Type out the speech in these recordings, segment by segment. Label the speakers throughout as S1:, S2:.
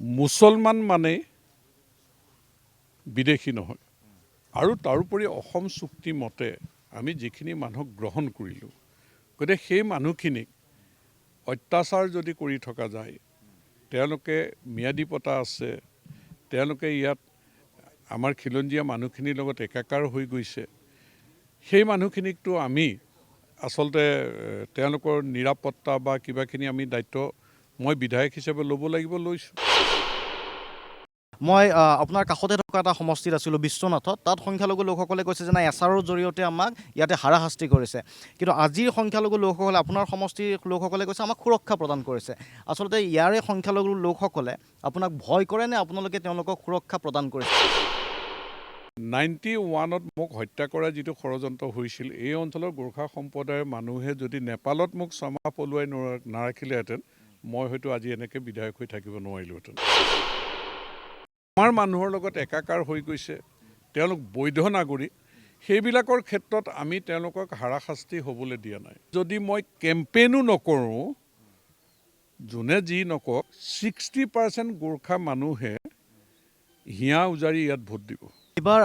S1: মুছলমান মানে বিদেশী নহয় আৰু তাৰোপৰি অসম চুক্তি মতে আমি যিখিনি মানুহক গ্ৰহণ কৰিলোঁ গতিকে সেই মানুহখিনিক অত্যাচাৰ যদি কৰি থকা যায় তেওঁলোকে ম্যাদী পতা আছে তেওঁলোকে ইয়াত আমাৰ খিলঞ্জীয়া মানুহখিনিৰ লগত একাকাৰ হৈ গৈছে সেই মানুহখিনিকতো আমি আচলতে তেওঁলোকৰ নিৰাপত্তা বা কিবাখিনি আমি দায়িত্ব মই বিধায়ক হিচাপে ল'ব লাগিব লৈছোঁ
S2: মই আপোনাৰ কাষতে থকা এটা সমষ্টিত আছিলোঁ বিশ্বনাথত তাত সংখ্যালঘু লোকসকলে কৈছে যে নাই এছাৰৰ জৰিয়তে আমাক ইয়াতে হাৰাশাস্তি কৰিছে কিন্তু আজিৰ সংখ্যালঘু লোকসকলে আপোনাৰ সমষ্টিৰ লোকসকলে কৈছে আমাক সুৰক্ষা প্ৰদান কৰিছে আচলতে ইয়াৰে সংখ্যালঘু লোকসকলে আপোনাক ভয় কৰে নে আপোনালোকে তেওঁলোকক সুৰক্ষা প্ৰদান কৰিছে
S1: 91ত মোক হত্যা কৰা যিটো ষড়যন্ত্ৰ হৈছিল এই অঞ্চলৰ গোৰ্খা সম্প্ৰদায়ৰ মানুহে যদি নেপালত মোক ছমাহ পলুৱাই নাৰাখিলেহেঁতেন মই হয়তো আজি এনেকৈ বিধায়ক হৈ থাকিব নোৱাৰিলোহেঁতেন আমাৰ মানুহৰ লগত একাকাৰ হৈ গৈছে তেওঁলোক বৈধ নাগৰিক সেইবিলাকৰ ক্ষেত্ৰত আমি তেওঁলোকক হাৰাশাস্তি হ'বলৈ দিয়া নাই যদি মই কেম্পেইনো নকৰোঁ যোনে যি নকওক 60% গোৰ্খা মানুহে হিয়া উজাৰি ইয়াত ভোট দিব
S2: এইবাৰ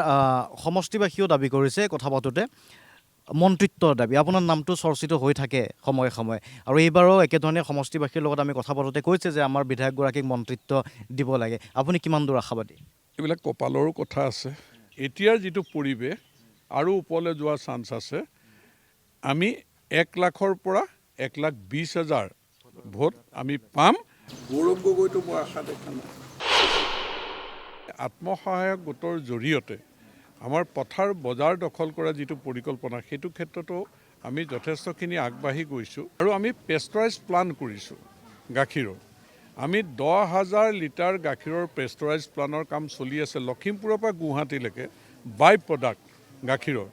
S2: সমষ্টিবাসীয়েও দাবী কৰিছে কথা পাতোঁতে মন্ত্ৰিত্বৰ দাবী আপোনাৰ নামটো চৰ্চিত হৈ থাকে সময়ে সময়ে আৰু এইবাৰো একেধৰণে সমষ্টিবাসীৰ লগত আমি কথা পাতোঁতে কৈছে যে আমাৰ বিধায়কগৰাকীক মন্ত্ৰিত্ব দিব লাগে আপুনি কিমান দূৰ আশাবাদী
S1: এইবিলাক কপালৰো কথা আছে এতিয়াৰ যিটো পৰিৱেশ আৰু ওপৰলৈ যোৱা চান্স আছে আমি 1 লাখৰ পৰা 1,20,000 ভোট আমি পাম গৌৰৱ গগৈটো মই আশা দেখা নাই আত্মসহায়ক গোটৰ জৰিয়তে আমাৰ পথাৰ বজাৰ দখল কৰা যিটো পৰিকল্পনা সেইটো ক্ষেত্ৰতো আমি যথেষ্টখিনি আগবাঢ়ি গৈছোঁ আৰু আমি পেষ্টৰাইজ প্লান কৰিছোঁ গাখীৰৰ আমি 10,000 লিটাৰ গাখীৰৰ পেষ্টৰাইজ প্লানৰ কাম চলি আছে লখিমপুৰৰ পৰা গুৱাহাটীলৈকে বাই প্ৰডাক্ট গাখীৰৰ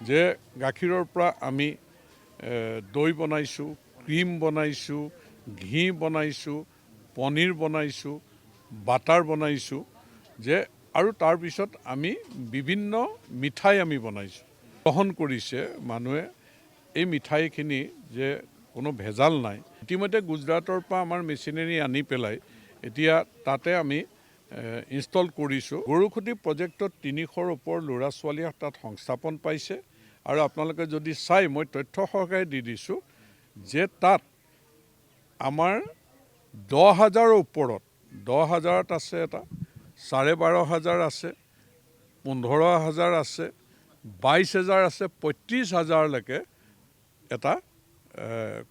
S1: যে গাখীৰৰ পৰা আমি দৈ বনাইছোঁ ক্ৰীম বনাইছোঁ ঘি বনাইছোঁ পনীৰ বনাইছোঁ বাটাৰ বনাইছোঁ যে আৰু তাৰপিছত আমি বিভিন্ন মিঠাই আমি বনাইছোঁ গ্ৰহণ কৰিছে মানুহে এই মিঠাইখিনি যে কোনো ভেজাল নাই ইতিমধ্যে গুজৰাটৰ পৰা আমাৰ মেচিনেৰী আনি পেলাই এতিয়া তাতে আমি ইনষ্টল কৰিছোঁ গৰুখুটি প্ৰজেক্টত 300ৰ ওপৰ ল'ৰা ছোৱালীয়ে তাত সংস্থাপন পাইছে আৰু আপোনালোকে যদি চাই মই তথ্য সহকাৰে দি দিছোঁ যে তাত আমাৰ 10,000ৰ ওপৰত 10,000ত আছে এটা 12,500 আছে 15,000 আছে 22,000 আছে 35,000লৈকে এটা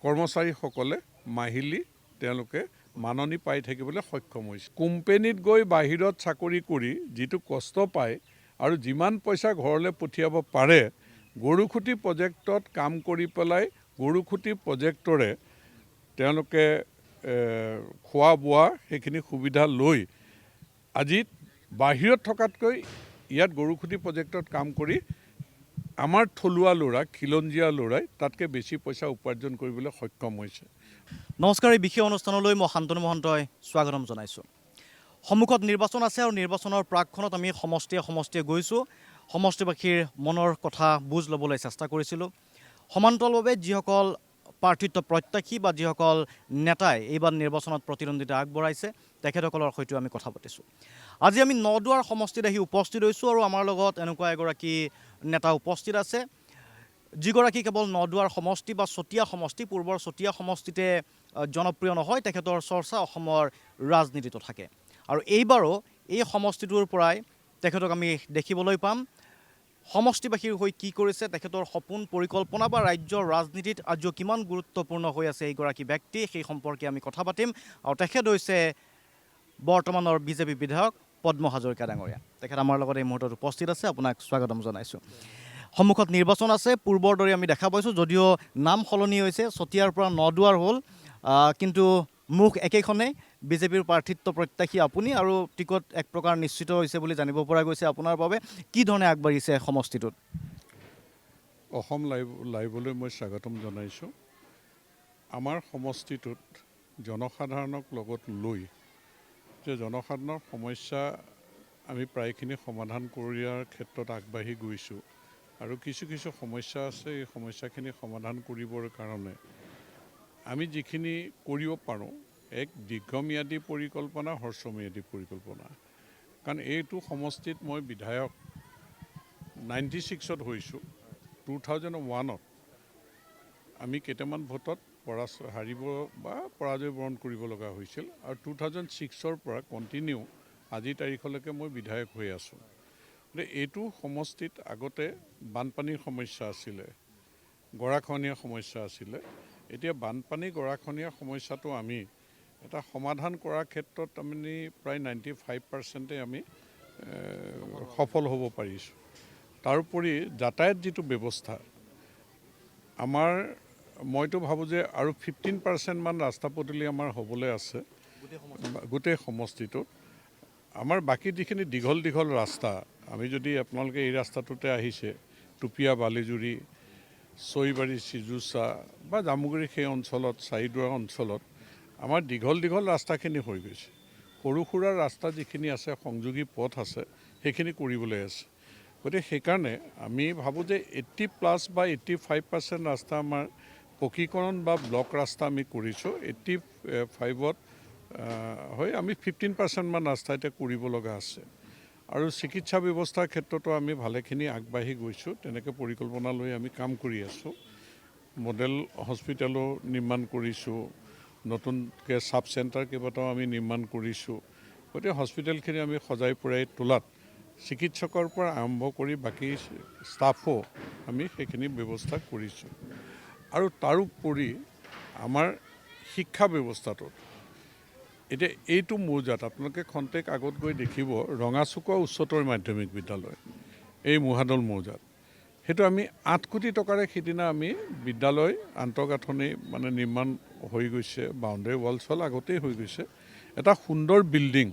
S1: কৰ্মচাৰীসকলে মাহিলী তেওঁলোকে মাননি পাই থাকিবলৈ সক্ষম হৈছে কোম্পেনীত গৈ বাহিৰত চাকৰি কৰি যিটো কষ্ট পায় আৰু যিমান পইচা ঘৰলৈ পঠিয়াব পাৰে গৰুখুটি প্ৰজেক্টত কাম কৰি পেলাই গৰুখুটি প্ৰজেক্টৰে তেওঁলোকে খোৱা বোৱা সেইখিনি সুবিধা লৈ আজি বাহিৰত থকাতকৈ ইয়াত গৰুখুটি প্ৰজেক্টত কাম কৰি আমাৰ থলুৱা ল'ৰা খিলঞ্জীয়া ল'ৰাই তাতকৈ বেছি পইচা উপাৰ্জন কৰিবলৈ সক্ষম হৈছে
S2: নমস্কাৰ এই বিশেষ অনুষ্ঠানলৈ মই শান্তনু মহন্তই স্বাগতম জনাইছোঁ সন্মুখত নিৰ্বাচন আছে আৰু নিৰ্বাচনৰ প্ৰাকখনত আমি সমষ্টিয়ে গৈছোঁ সমষ্টিবাসীৰ মনৰ কথা বুজ ল'বলৈ চেষ্টা কৰিছিলোঁ সমান্তৰালভাৱে যিসকল প্ৰাৰ্থিত্ব প্ৰত্যাশী বা যিসকল নেতাই এইবাৰ নিৰ্বাচনত প্ৰতিদ্বন্দ্বিতা আগবঢ়াইছে তেখেতসকলৰ সৈতে আমি কথা পাতিছোঁ আজি আমি নদুৱাৰ সমষ্টিত আহি উপস্থিত হৈছোঁ আৰু আমাৰ লগত এনেকুৱা এগৰাকী নেতা উপস্থিত আছে যিগৰাকী কেৱল নদুৱাৰ সমষ্টি বা চতিয়া সমষ্টি পূৰ্বৰ চতিয়া সমষ্টিতে জনপ্ৰিয় নহয় তেখেতৰ চৰ্চা অসমৰ ৰাজনীতিতো থাকে আৰু এইবাৰো এই সমষ্টিটোৰ পৰাই তেখেতক আমি দেখিবলৈ পাম সমষ্টিবাসীৰ হৈ কি কৰিছে তেখেতৰ সপোন পৰিকল্পনা বা ৰাজ্যৰ ৰাজনীতিত আজিও কিমান গুৰুত্বপূৰ্ণ হৈ আছে এইগৰাকী ব্যক্তি সেই সম্পৰ্কে আমি কথা পাতিম আৰু তেখেত হৈছে বৰ্তমানৰ বিজেপি বিধায়ক পদ্ম হাজৰিকা ডাঙৰীয়া তেখেত আমাৰ লগত এই মুহূৰ্তত উপস্থিত আছে আপোনাক স্বাগতম জনাইছোঁ সন্মুখত নিৰ্বাচন আছে পূৰ্বৰ দৰে আমি দেখা পাইছোঁ যদিও নাম সলনি হৈছে চতিয়াৰ পৰা নদুৱাৰ হ'ল কিন্তু মুখ একেখনেই বিজেপিৰ প্ৰাৰ্থিত্ব প্ৰত্যাশী আপুনি আৰু টিকট এক প্ৰকাৰ নিশ্চিত হৈছে বুলি জানিব পৰা গৈছে আপোনাৰ বাবে কি ধৰণে আগবাঢ়িছে সমষ্টিটোত
S1: অসম লাইভলৈ মই স্বাগতম জনাইছোঁ আমাৰ সমষ্টিটোত জনসাধাৰণক লগত লৈ যে জনসাধাৰণৰ সমস্যা আমি প্ৰায়খিনি সমাধান কৰাৰ ক্ষেত্ৰত আগবাঢ়ি গৈছোঁ আৰু কিছু কিছু সমস্যা আছে এই সমস্যাখিনি সমাধান কৰিবৰ কাৰণে আমি যিখিনি কৰিব পাৰোঁ এক দীৰ্ঘম্যাদী পৰিকল্পনা, হ্ৰস্বম্যাদী পৰিকল্পনা। কাৰণ এইটো সমষ্টিত মই বিধায়ক 96ত হৈছোঁ। 2001ত আমি কেইটামান ভোটত হাৰিব বা পৰাজয় বৰণ কৰিব লগা হৈছিল, আৰু 2006ৰ পৰা কণ্টিনিউ আজিৰ তাৰিখলৈকে মই বিধায়ক হৈ আছোঁ। গতিকে এইটো সমষ্টিত আগতে বানপানীৰ সমস্যা আছিলে, গৰাখহনীয়া সমস্যা আছিলে। এতিয়া বানপানী গৰাখহনীয়া সমস্যাটো আমি এটা সমাধান কৰাৰ ক্ষেত্ৰত আমি প্ৰায় 95% আমি সফল হ'ব পাৰিছোঁ। তাৰোপৰি যাতায়াত যিটো ব্যৱস্থা, আমাৰ মইতো ভাবোঁ যে আৰু 15% মান ৰাস্তা পদূলি আমাৰ হ'বলৈ আছে গোটেই সমষ্টিটোত। আমাৰ বাকী যিখিনি দীঘল দীঘল ৰাস্তা, আমি যদি আপোনালোকে এই ৰাস্তাটোতে আহিছে, টুপিয়া বালিজুৰি, চৈবাৰী চিজুচা বা জামুগুৰি সেই অঞ্চলত, চাৰিদুৱাৰ অঞ্চলত আমাৰ দীঘল দীঘল ৰাস্তাখিনি হৈ গৈছে। সৰু সুৰা ৰাস্তা যিখিনি আছে, সংযোগী পথ আছে, সেইখিনি কৰিবলৈ আছে। গতিকে সেইকাৰণে আমি ভাবোঁ যে 80+ বা 85% ৰাস্তা আমাৰ পকীকৰণ বা ব্লক ৰাস্তা আমি কৰিছোঁ। 85ত হৈ আমি 15% মান ৰাস্তা এতিয়া কৰিব লগা আছে। আৰু চিকিৎসা ব্যৱস্থাৰ ক্ষেত্ৰতো আমি ভালেখিনি আগবাঢ়ি গৈছোঁ। তেনেকৈ পৰিকল্পনা লৈ আমি কাম কৰি আছোঁ। মডেল হস্পিটেলো নিৰ্মাণ কৰিছোঁ, নতুনকৈ ছাব চেণ্টাৰ কেইবাটাও আমি নিৰ্মাণ কৰিছোঁ। গতিকে হস্পিটেলখিনি আমি সজাই পৰাই তোলাত চিকিৎসকৰ পৰা আৰম্ভ কৰি বাকী ষ্টাফো আমি সেইখিনি ব্যৱস্থা কৰিছোঁ। আৰু তাৰোপৰি আমাৰ শিক্ষা ব্যৱস্থাটোত এতিয়া এইটো মৌজাত আপোনালোকে খন্তেক আগত গৈ দেখিব, ৰঙাচুকুৱা উচ্চতৰ মাধ্যমিক বিদ্যালয়, এই মহাদল মৌজাত, সেইটো আমি 8 কোটি টকাৰে সিদিনা আমি বিদ্যালয় আন্তঃগাঁথনি মানে নিৰ্মাণ হৈ গৈছে, বাউণ্ডেৰী ৱাল চল আগতেই হৈ গৈছে। এটা সুন্দৰ বিল্ডিং,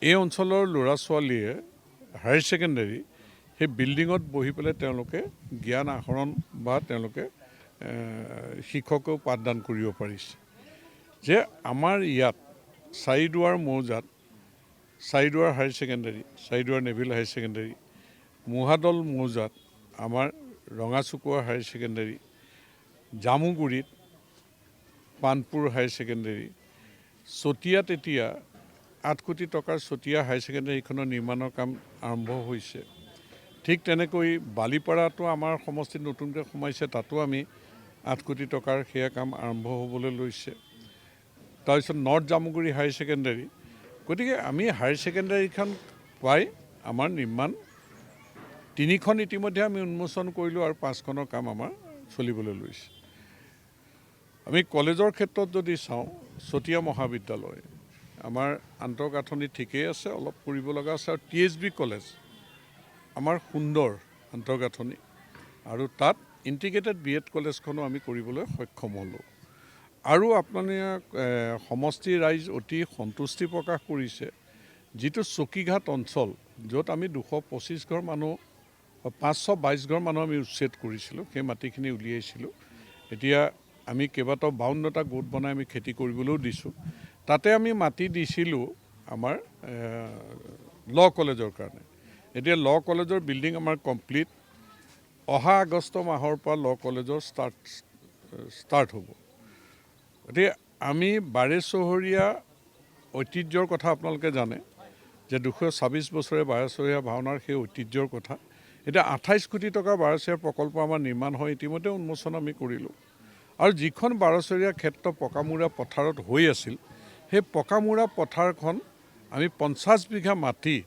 S1: এই অঞ্চলৰ ল'ৰা ছোৱালীয়ে হায়াৰ ছেকেণ্ডেৰী সেই বিল্ডিঙত বহি পেলাই তেওঁলোকে জ্ঞান আহৰণ বা তেওঁলোকে শিক্ষকেও পাঠদান কৰিব পাৰিছে। যে আমাৰ ইয়াত চাৰিদুৱাৰ মৌজাত, Charduar higher secondary, Charduar Neville higher secondary, Mahadal মৌজাত আমাৰ ৰঙাচুকুৱা হায়াৰ ছেকেণ্ডেৰী, জামুগুৰিত পানপুৰ হায়াৰ ছেকেণ্ডেৰী, চতিয়াত এতিয়া 8 কোটি টকাৰ চতিয়া হায়াৰ ছেকেণ্ডেৰীখনৰ নিৰ্মাণৰ কাম আৰম্ভ হৈছে। ঠিক তেনেকৈ বালিপাৰাটো আমাৰ সমষ্টিত নতুনকৈ সোমাইছে, তাতো আমি 8 কোটি টকাৰ সেয়া কাম আৰম্ভ হ'বলৈ লৈছে। তাৰপিছত নৰ্থ জামুগুৰি হায়াৰ ছেকেণ্ডেৰী। গতিকে আমি হায়াৰ ছেকেণ্ডেৰীখন পাই আমাৰ নিৰ্মাণ 3খন ইতিমধ্যে আমি উন্মোচন কৰিলোঁ আৰু 5খনৰ কাম আমাৰ চলিবলৈ লৈছে। আমি কলেজৰ ক্ষেত্ৰত যদি চাওঁ, চতিয়া মহাবিদ্যালয় আমাৰ আন্তঃগাঁথনি ঠিকেই আছে, অলপ কৰিব লগা আছে। আৰু TSB কলেজ আমাৰ সুন্দৰ আন্তঃগাঁথনি, আৰু তাত ইণ্টিগ্ৰেটেড BEd কলেজখনো আমি কৰিবলৈ সক্ষম হ'লোঁ। আৰু আপোনালোক সমষ্টি ৰাইজ অতি সন্তুষ্টি প্ৰকাশ কৰিছে, যিটো চকীঘাট অঞ্চল, য'ত আমি 225 ঘৰ মানুহ, 522 ঘৰ মানুহ আমি উচ্ছেদ কৰিছিলোঁ, সেই মাটিখিনি উলিয়াইছিলোঁ। এতিয়া আমি কেইবাটাও 52টা গোট বনাই আমি খেতি কৰিবলৈও দিছোঁ। তাতে আমি মাটি দিছিলোঁ আমাৰ ল কলেজৰ কাৰণে। এতিয়া ল কলেজৰ বিল্ডিং আমাৰ কমপ্লিট। অহা আগষ্ট মাহৰ পৰা ল কলেজৰ ষ্টাৰ্ট হ'ব। গতিকে আমি 12 চহৰীয়া ঐতিহ্যৰ কথা আপোনালোকে জানে, যে 226 বছৰে 12 চহৰীয়া ভাওনাৰ সেই ঐতিহ্যৰ কথা। এতিয়া 28 কোটি টকাৰ 12 চহৰীয়া প্ৰকল্প আমাৰ নিৰ্মাণ হয়, ইতিমধ্যে উন্মোচন আমি কৰিলোঁ। আৰু যিখন 12 চহৰীয়া ক্ষেত্ৰ পকামূৰা পথাৰত হৈ আছিল, সেই পকামূৰা পথাৰখন আমি 50 বিঘা মাটি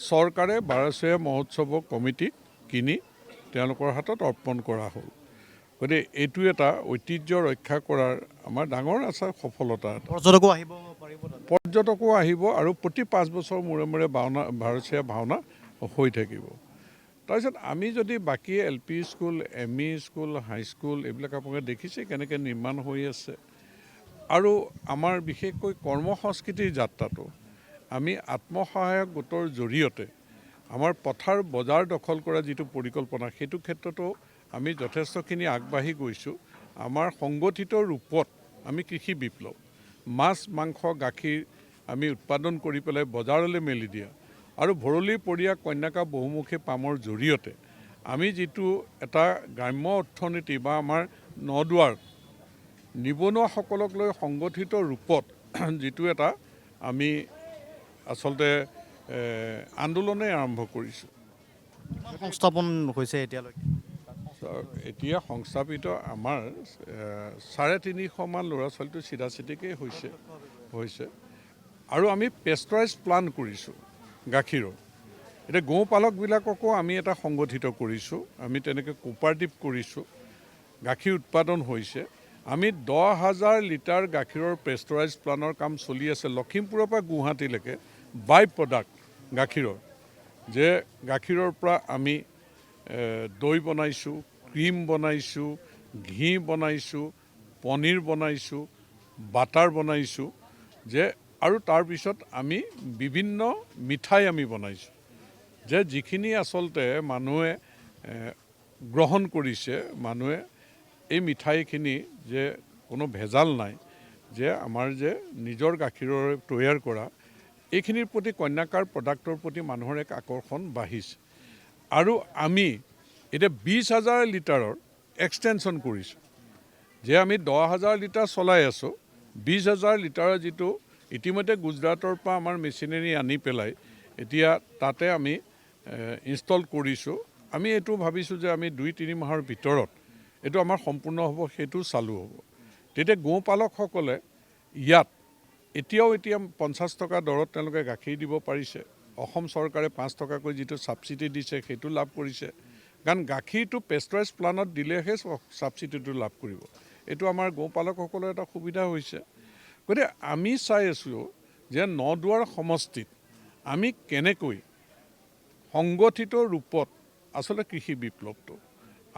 S1: চৰকাৰে 12 চহৰীয়া মহোৎসৱৰ কমিটিক কিনি তেওঁলোকৰ হাতত অৰ্পণ কৰা হ'ল। গতিকে এইটো এটা ঐতিহ্য ৰক্ষা কৰাৰ আমাৰ ডাঙৰ আছে সফলতা।
S2: পৰ্যটকো আহিব পাৰিব,
S1: পৰ্যটকো আহিব, আৰু প্ৰতি 5 বছৰ মূৰে মূৰে ভাৰতীয় ভাওনা হৈ থাকিব। তাৰপিছত আমি যদি বাকী LP school, ME school, high school এইবিলাক আপোনালোকে দেখিছে কেনেকৈ নিৰ্মাণ হৈ আছে। আৰু আমাৰ বিশেষকৈ কৰ্ম সংস্কৃতিৰ যাত্ৰাটো আমি আত্মসহায়ক গোটৰ জৰিয়তে আমাৰ পথাৰ বজাৰ দখল কৰা যিটো পৰিকল্পনা, সেইটো ক্ষেত্ৰতো আমি যথেষ্টখিনি আগবাঢ়ি গৈছোঁ। আমাৰ সংগঠিত ৰূপত আমি কৃষি বিপ্লৱ, মাছ মাংস গাখীৰ আমি উৎপাদন কৰি পেলাই বজাৰলৈ মেলি দিয়া, আৰু ভৰলী পৰিয়া কন্যাকা বহুমুখী পামৰ জৰিয়তে আমি যিটো এটা গ্ৰাম্য অৰ্থনীতি বা আমাৰ নদুৱাৰ নিবনুৱাসকলক লৈ সংগঠিত ৰূপত যিটো এটা আমি আচলতে আন্দোলনে আৰম্ভ কৰিছোঁ।
S2: সংস্থাপন হৈছে এতিয়ালৈকে?
S1: এতিয়া সংস্থাপিত আমাৰ 350মান ল'ৰা ছোৱালীটো চিধা চিধিকেই হৈছে আৰু আমি পেষ্টৰাইজ প্লান কৰিছোঁ গাখীৰৰ। এতিয়া গো পালকবিলাককো আমি এটা সংগঠিত কৰিছোঁ, আমি তেনেকৈ কোপাৰেটিভ কৰিছোঁ, গাখীৰ উৎপাদন হৈছে। আমি 10,000 লিটাৰ গাখীৰৰ পেষ্টৰাইজ প্লানৰ কাম চলি আছে লখিমপুৰৰ পৰা গুৱাহাটীলৈকে। বাই প্ৰডাক্ট গাখীৰৰ, যে গাখীৰৰ পৰা আমি দৈ বনাইছোঁ, ক্ৰীম বনাইছোঁ, ঘি বনাইছোঁ, পনীৰ বনাইছোঁ, বাটাৰ বনাইছোঁ, যে আৰু তাৰপিছত আমি বিভিন্ন মিঠাই আমি বনাইছোঁ, যে যিখিনি আচলতে মানুহে গ্ৰহণ কৰিছে, মানুহে এই মিঠাইখিনি যে কোনো ভেজাল নাই, যে আমাৰ যে নিজৰ গাখীৰৰ তৈয়াৰ কৰা, এইখিনিৰ প্ৰতি কন্যাকাৰ প্ৰডাক্টৰ প্ৰতি মানুহৰ এক আকৰ্ষণ বাঢ়িছে। আৰু আমি এতিয়া 20,000 লিটাৰৰ এক্সটেনশ্যন কৰিছোঁ, যে আমি 10,000 লিটাৰ চলাই আছোঁ, 20,000 লিটাৰৰ যিটো ইতিমধ্যে গুজৰাটৰ পৰা আমাৰ মেচিনেৰী আনি পেলাই এতিয়া তাতে আমি ইনষ্টল কৰিছোঁ। আমি এইটো ভাবিছোঁ যে আমি 2-3 মাহৰ ভিতৰত এইটো আমাৰ সম্পূৰ্ণ হ'ব, সেইটো চালু হ'ব। তেতিয়া গোপালকসকলে ইয়াত এতিয়া 50 টকা দৰত তেওঁলোকে গাখীৰ দিব পাৰিছে। অসম চৰকাৰে 5 টকাকৈ যিটো ছাবচিডি দিছে সেইটো লাভ কৰিছে, কাৰণ গাখীৰটো পেষ্টৰাইজ প্লানত দিলেহে ছাবচিডিটো লাভ কৰিব। এইটো আমাৰ গোপালকসকলৰ এটা সুবিধা হৈছে। গতিকে আমি চাই আছোঁ যে নদুৱাৰ সমষ্টিত আমি কেনেকৈ সংগঠিত ৰূপত আচলতে কৃষি বিপ্লৱটো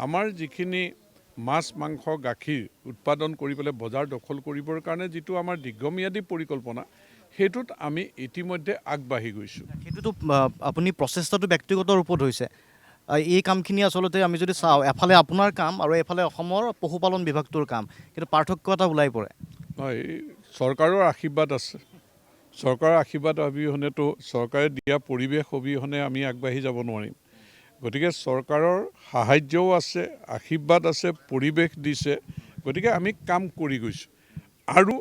S1: আমাৰ যিখিনি মাছ মাংস গাখীৰ উৎপাদন কৰি পেলাই বজাৰ দখল কৰিবৰ কাৰণে যিটো আমাৰ দীৰ্ঘম্যাদী পৰিকল্পনা, সেইটোত আমি ইতিমধ্যে আগবাঢ়ি গৈছোঁ।
S2: সেইটোতো আপুনি প্ৰচেষ্টাটো ব্যক্তিগত ৰূপত হৈছে। এই কামখিনি আচলতে আমি যদি চাওঁ, এফালে আপোনাৰ কাম আৰু এফালে অসমৰ পশুপালন বিভাগটোৰ কাম, কিন্তু পাৰ্থক্য এটা ওলাই পৰে।
S1: হয়, চৰকাৰৰ আশীৰ্বাদ আছে। চৰকাৰৰ আশীৰ্বাদ অবিহনেতো চৰকাৰে দিয়া পৰিৱেশ অবিহনে আমি আগবাঢ়ি যাব নোৱাৰিম। গতিকে চৰকাৰৰ সাহাৰ্যও আছে, আশীৰ্বাদ আছে, পৰিৱেশ দিছে। গতিকে আমি কাম কৰি গৈছোঁ। আৰু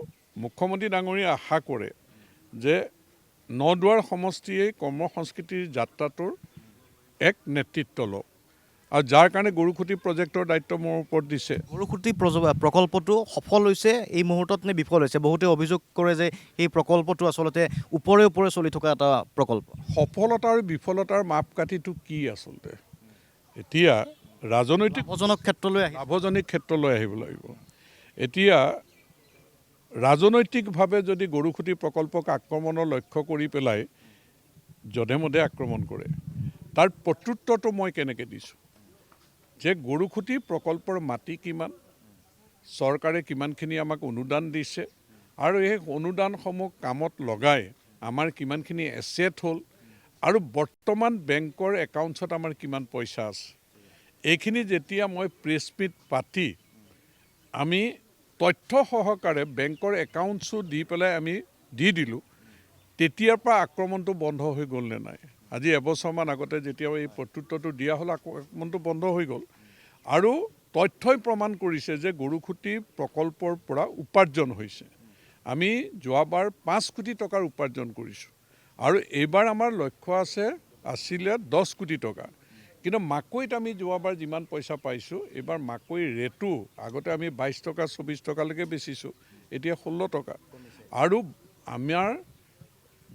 S1: মুখ্যমন্ত্ৰী ডাঙৰীয়াই আশা কৰে যে নদুৱাৰ সমষ্টিয়ে কৰ্মসংস্কৃতিৰ যাত্ৰাটোৰ এক নেতৃত্ব লওক, আৰু যাৰ কাৰণে গৰুখুঁটি প্ৰজেক্টৰ দায়িত্ব মোৰ ওপৰত দিছে।
S2: গৰুখুঁটি প্ৰকল্পটো সফল হৈছে এই মুহূৰ্তত নে বিফল হৈছে? বহুতে অভিযোগ কৰে যে এই প্ৰকল্পটো আচলতে ওপৰে চলি থকা এটা প্ৰকল্প।
S1: সফলতা আৰু বিফলতাৰ মাপকাঠিটো কি আচলতে? এতিয়া ৰাজনৈতিক লাভজনক ক্ষেত্ৰলৈ আহিব লাগিব। এতিয়া ৰাজনৈতিকভাৱে যদি গৰুখুঁটি প্ৰকল্পক আক্ৰমণৰ লক্ষ্য কৰি পেলাই যধে মধে আক্ৰমণ কৰে, তাৰ প্ৰত্যুত্তৰটো মই কেনেকৈ দিছোঁ যে গৰুখুঁটি প্ৰকল্পৰ মাটি কিমান, চৰকাৰে কিমানখিনি আমাক অনুদান দিছে, আৰু এই অনুদানসমূহ কামত লগাই আমাৰ কিমানখিনি এছেট হ'ল, আৰু বৰ্তমান বেংকৰ একাউণ্টছত আমাৰ কিমান পইচা আছে। এইখিনি যেতিয়া মই প্ৰেছ মিট পাতি আমি তথ্য সহকাৰে বেংকৰ একাউণ্টছো দি পেলাই আমি দি দিলোঁ, তেতিয়াৰ পৰা আক্ৰমণটো বন্ধ হৈ গ'ল নে নাই? আজি এবছৰমান আগতে যেতিয়া এই প্ৰত্যুত্তৰটো দিয়া হ'ল, আক্ৰমণটো বন্ধ হৈ গ'ল। আৰু তথ্যই প্ৰমাণ কৰিছে যে গৰুখুঁটি প্ৰকল্পৰ পৰা উপাৰ্জন হৈছে। আমি যোৱাবাৰ 5 কোটি টকাৰ উপাৰ্জন কৰিছোঁ, আৰু এইবাৰ আমাৰ লক্ষ্য আছিলে 10 কোটি টকা। কিন্তু মাকৈত আমি যোৱাবাৰ যিমান পইচা পাইছোঁ, এইবাৰ মাকৈৰ ৰেটো আগতে আমি 22 টকা 24 টকালৈকে বেচিছোঁ, এতিয়া 16 টকা। আৰু আমাৰ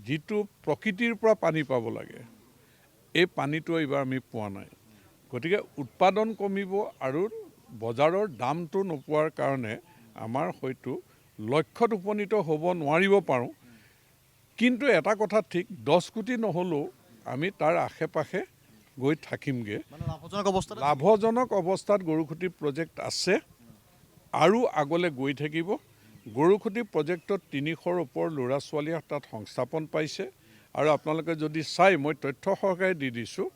S1: যিটো প্ৰকৃতিৰ পৰা পানী পাব লাগে, এই পানীটো এইবাৰ আমি পোৱা নাই। গতিকে উৎপাদন কমিব আৰু বজাৰৰ দামটো নোপোৱাৰ কাৰণে আমাৰ হয়তো লক্ষ্যত উপনীত হ'ব নোৱাৰিব পাৰোঁ। কিন্তু এটা কথা ঠিক, 10 কোটি নহ'লেও আমি তাৰ আশে পাশে গৈ থাকিমগৈ। লাভজনক অৱস্থাত গৰুখুঁটি প্ৰজেক্ট আছে আৰু আগলৈ গৈ থাকিব। গৰুখুঁটি প্ৰজেক্টত 300ৰ ওপৰ ল'ৰা ছোৱালীয়ে তাত সংস্থাপন পাইছে। আৰু আপোনালোকে যদি চাই, মই তথ্য সহকাৰে দি দিছোঁ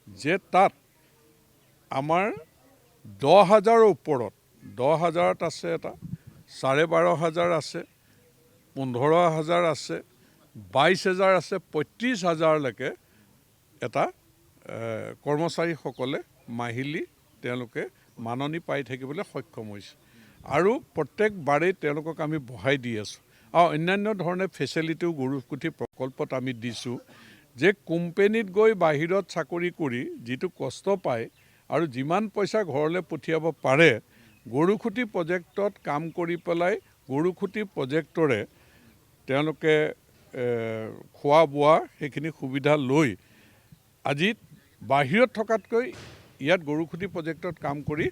S1: যে তাত আমাৰ 10,000ৰ ওপৰত, 10,000ত আছে এটা, 12,500 আছে, 15,000 আছে, 22,000 আছে, 35,000লৈকে এটা কৰ্মচাৰীসকলে মাহিলী তেওঁলোকে মাননি পাই থাকিবলৈ সক্ষম হৈছে। আৰু প্ৰত্যেকবাৰেই তেওঁলোকক আমি বঢ়াই দি আছোঁ আৰু অন্যান্য ধৰণে ফেচিলিটিও গৰুকুটি প্ৰকল্পত আমি দিছোঁ যে কোম্পেনীত গৈ বাহিৰত চাকৰি কৰি যিটো কষ্ট পায় আৰু যিমান পইচা ঘৰলৈ পঠিয়াব পাৰে গৰুখুটি প্ৰজেক্টত কাম কৰি পেলাই গৰুখুটি প্ৰজেক্টৰে তেওঁলোকে খোৱা বোৱা সেইখিনি সুবিধা লৈ আজি বাহিৰত থকাতকৈ ইয়াত গৰুখুটি প্ৰজেক্টত কাম কৰি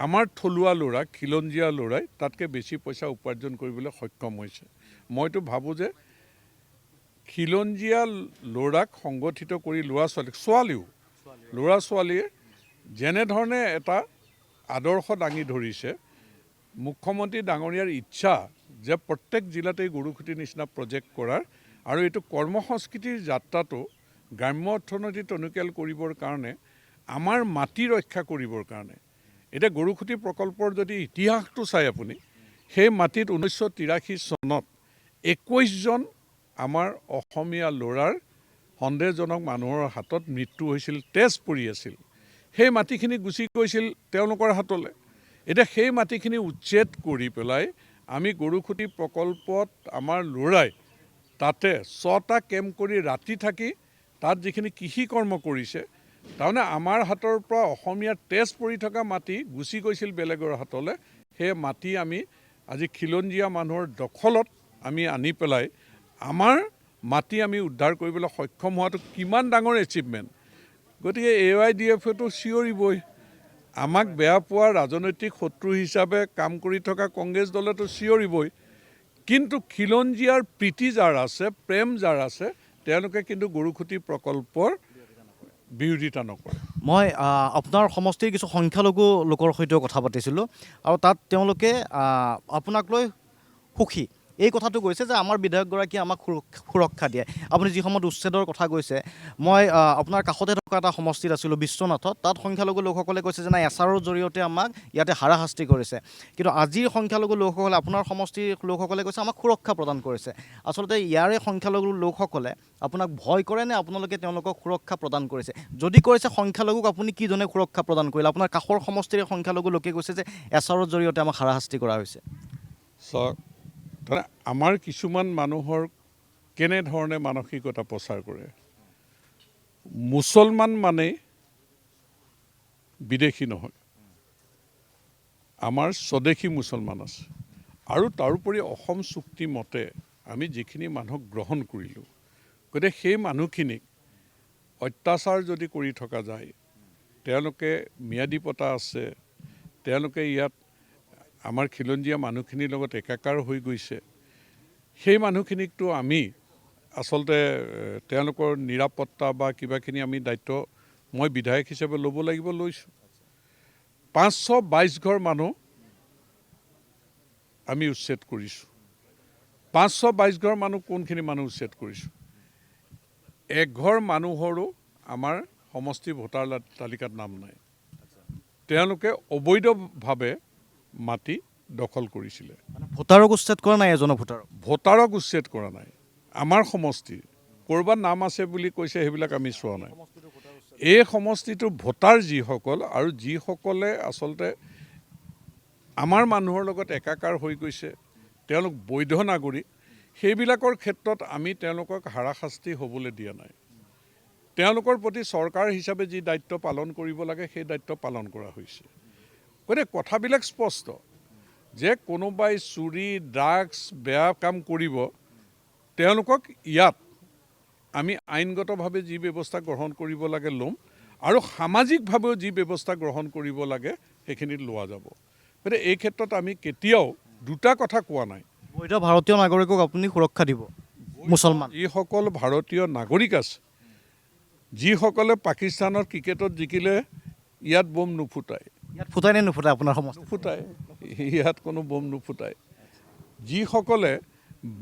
S1: আমাৰ থলুৱা ল'ৰা খিলঞ্জীয়া ল'ৰাই তাতকৈ বেছি পইচা উপাৰ্জন কৰিবলৈ সক্ষম হৈছে। মইতো ভাবোঁ যে খিলঞ্জীয়া ল'ৰাক সংগঠিত কৰি ল'ৰা ছোৱালীয়ে যেনেধৰণে এটা আদৰ্শ দাঙি ধৰিছে মুখ্যমন্ত্ৰী ডাঙৰীয়াৰ ইচ্ছা যে প্ৰত্যেক জিলাতেই গৰুখুটিৰ নিচিনা প্ৰজেক্ট কৰাৰ আৰু এইটো কৰ্মসংস্কৃতিৰ যাত্ৰাটো গ্ৰাম্য অৰ্থনীতি টনকিয়াল কৰিবৰ কাৰণে আমাৰ মাটি ৰক্ষা কৰিবৰ কাৰণে এতিয়া গৰুখুটি প্ৰকল্পৰ যদি ইতিহাসটো চাই আপুনি সেই মাটিত 1983 চনত 21জন আমাৰ অসমীয়া ল'ৰাৰ সন্দেহজনক মানুহৰ হাতত মৃত্যু হৈছিল, তেজ পৰি আছিল। সেই মাটিখিনি গুচি গৈছিল তেওঁলোকৰ হাতলৈ। এতিয়া সেই মাটিখিনি উচ্ছেদ কৰি পেলাই আমি গৰুখুটি প্ৰকল্পত আমাৰ ল'ৰাই তাতে 6টা কেম্প কৰি ৰাতি থাকি তাত যিখিনি কৃষি কৰ্ম কৰিছে তাৰমানে আমাৰ হাতৰ পৰা অসমীয়াৰ তেজ পৰি থকা মাটি গুচি গৈছিল বেলেগৰ হাতলৈ। সেই মাটি আমি আজি খিলঞ্জীয়া মানুহৰ দখলত আমি আনি পেলাই আমাৰ মাটি আমি উদ্ধাৰ কৰিবলৈ সক্ষম হোৱাটো কিমান ডাঙৰ এচিভমেণ্ট। গতিকে AYDFটো চিঞৰিবই, আমাক বেয়া পোৱা ৰাজনৈতিক শত্ৰু হিচাপে কাম কৰি থকা কংগ্ৰেছ দলেতো চিঞৰিবই, কিন্তু খিলঞ্জীয়াৰ প্ৰীতি যাৰ আছে প্ৰেম যাৰ আছে তেওঁলোকে কিন্তু গৰুখুটি প্ৰকল্পৰ বিৰোধিতা নকৰে।
S2: মই আপোনাৰ সমষ্টিৰ কিছু সংখ্যালঘু লোকৰ সৈতেও কথা পাতিছিলোঁ আৰু তাত তেওঁলোকে আপোনাক লৈ সুখী এই কথাটো কৈছে যে আমাৰ বিধায়কগৰাকীয়ে আমাক সুৰক্ষা দিয়ে। আপুনি যি সময়ত উচ্ছেদৰ কথা কৈছে, মই আপোনাৰ কাষতে থকা এটা সমষ্টিত আছিলোঁ বিশ্বনাথত, তাত সংখ্যালঘু লোকসকলে কৈছে যে নাই এছাৰৰ জৰিয়তে আমাক ইয়াতে হাৰাশাস্তি কৰিছে, কিন্তু আজিৰ সংখ্যালঘু লোকসকলে আপোনাৰ সমষ্টিৰ লোকসকলে কৈছে আমাক সুৰক্ষা প্ৰদান কৰিছে। আচলতে ইয়াৰে সংখ্যালঘু লোকসকলে আপোনাক ভয় কৰে নে আপোনালোকে তেওঁলোকক সুৰক্ষা প্ৰদান কৰিছে? যদি কৰিছে সংখ্যালঘুক আপুনি কি ধৰণে সুৰক্ষা প্ৰদান কৰিলে? আপোনাৰ কাষৰ সমষ্টিৰে সংখ্যালঘু লোকে কৈছে যে এছাৰৰ জৰিয়তে আমাক হাৰাশাস্তি কৰা হৈছে।
S1: আমাৰ কিছুমান মানুহৰ কেনেধৰণে মানসিকতা প্ৰচাৰ কৰে, মুছলমান মানে বিদেশী নহয়, আমাৰ স্বদেশী মুছলমান আছে আৰু তাৰোপৰি অসম চুক্তি মতে আমি যিখিনি মানুহক গ্ৰহণ কৰিলোঁ গতিকে সেই মানুহখিনিক অত্যাচাৰ যদি কৰি থকা যায়, তেওঁলোকে ম্যাদী পতা আছে, তেওঁলোকে ইয়াত আমাৰ খিলঞ্জীয়া মানুহখিনিৰ লগত একাকাৰ হৈ গৈছে, সেই মানুহখিনিকতো আমি আচলতে তেওঁলোকৰ নিৰাপত্তা বা কিবাখিনি আমি দায়িত্ব মই বিধায়ক হিচাপে ল'ব লাগিব, লৈছোঁ। 522 ঘৰ মানুহ আমি উচ্ছেদ কৰিছোঁ। 522 ঘৰ মানুহ কোনখিনি মানুহ উচ্ছেদ কৰিছোঁ? এঘৰ মানুহৰো আমাৰ সমষ্টি ভোটাৰ তালিকাত নাম নাই। তেওঁলোকে অবৈধভাৱে মাটি দখল কৰিছিলে।
S2: ভোটাৰক উচ্ছেদ কৰা নাই, এজনৰ
S1: ভোটাৰক উচ্ছেদ কৰা নাই। আমাৰ সমষ্টিৰ ক'ৰবাত নাম আছে বুলি কৈছে, সেইবিলাক আমি চোৱা নাই। এই সমষ্টিটোৰ ভোটাৰ যিসকল আৰু যিসকলে আচলতে আমাৰ মানুহৰ লগত একাকাৰ হৈ গৈছে, তেওঁলোক বৈধ নাগৰিক, সেইবিলাকৰ ক্ষেত্ৰত আমি তেওঁলোকক হাৰাশাস্তি হ'বলৈ দিয়া নাই। তেওঁলোকৰ প্ৰতি চৰকাৰ হিচাপে যি দায়িত্ব পালন কৰিব লাগে সেই দায়িত্ব পালন কৰা হৈছে। গতিকে কথাবিলাক স্পষ্ট যে কোনোবাই চুৰি ড্ৰাগছ বেয়া কাম কৰিব, তেওঁলোকক ইয়াত আমি আইনগতভাৱে যি ব্যৱস্থা গ্ৰহণ কৰিব লাগে ল'ম আৰু সামাজিকভাৱেও যি ব্যৱস্থা গ্ৰহণ কৰিব লাগে সেইখিনিত লোৱা যাব। গতিকে এই ক্ষেত্ৰত আমি কেতিয়াও দুটা কথা কোৱা নাই।
S2: বৈধ ভাৰতীয় নাগৰিকক আপুনি সুৰক্ষা দিব। মুছলমান
S1: যিসকল ভাৰতীয় নাগৰিক আছে, যিসকলে পাকিস্তানৰ ক্ৰিকেটত জিকিলে ইয়াত বোম নুফুটায়,
S2: ইয়াত ফুটাই নে নুফুটাই? আপোনাৰ সমষ্টি
S1: নুফুটায়, ইয়াত কোনো বোম নুফুটায়। যিসকলে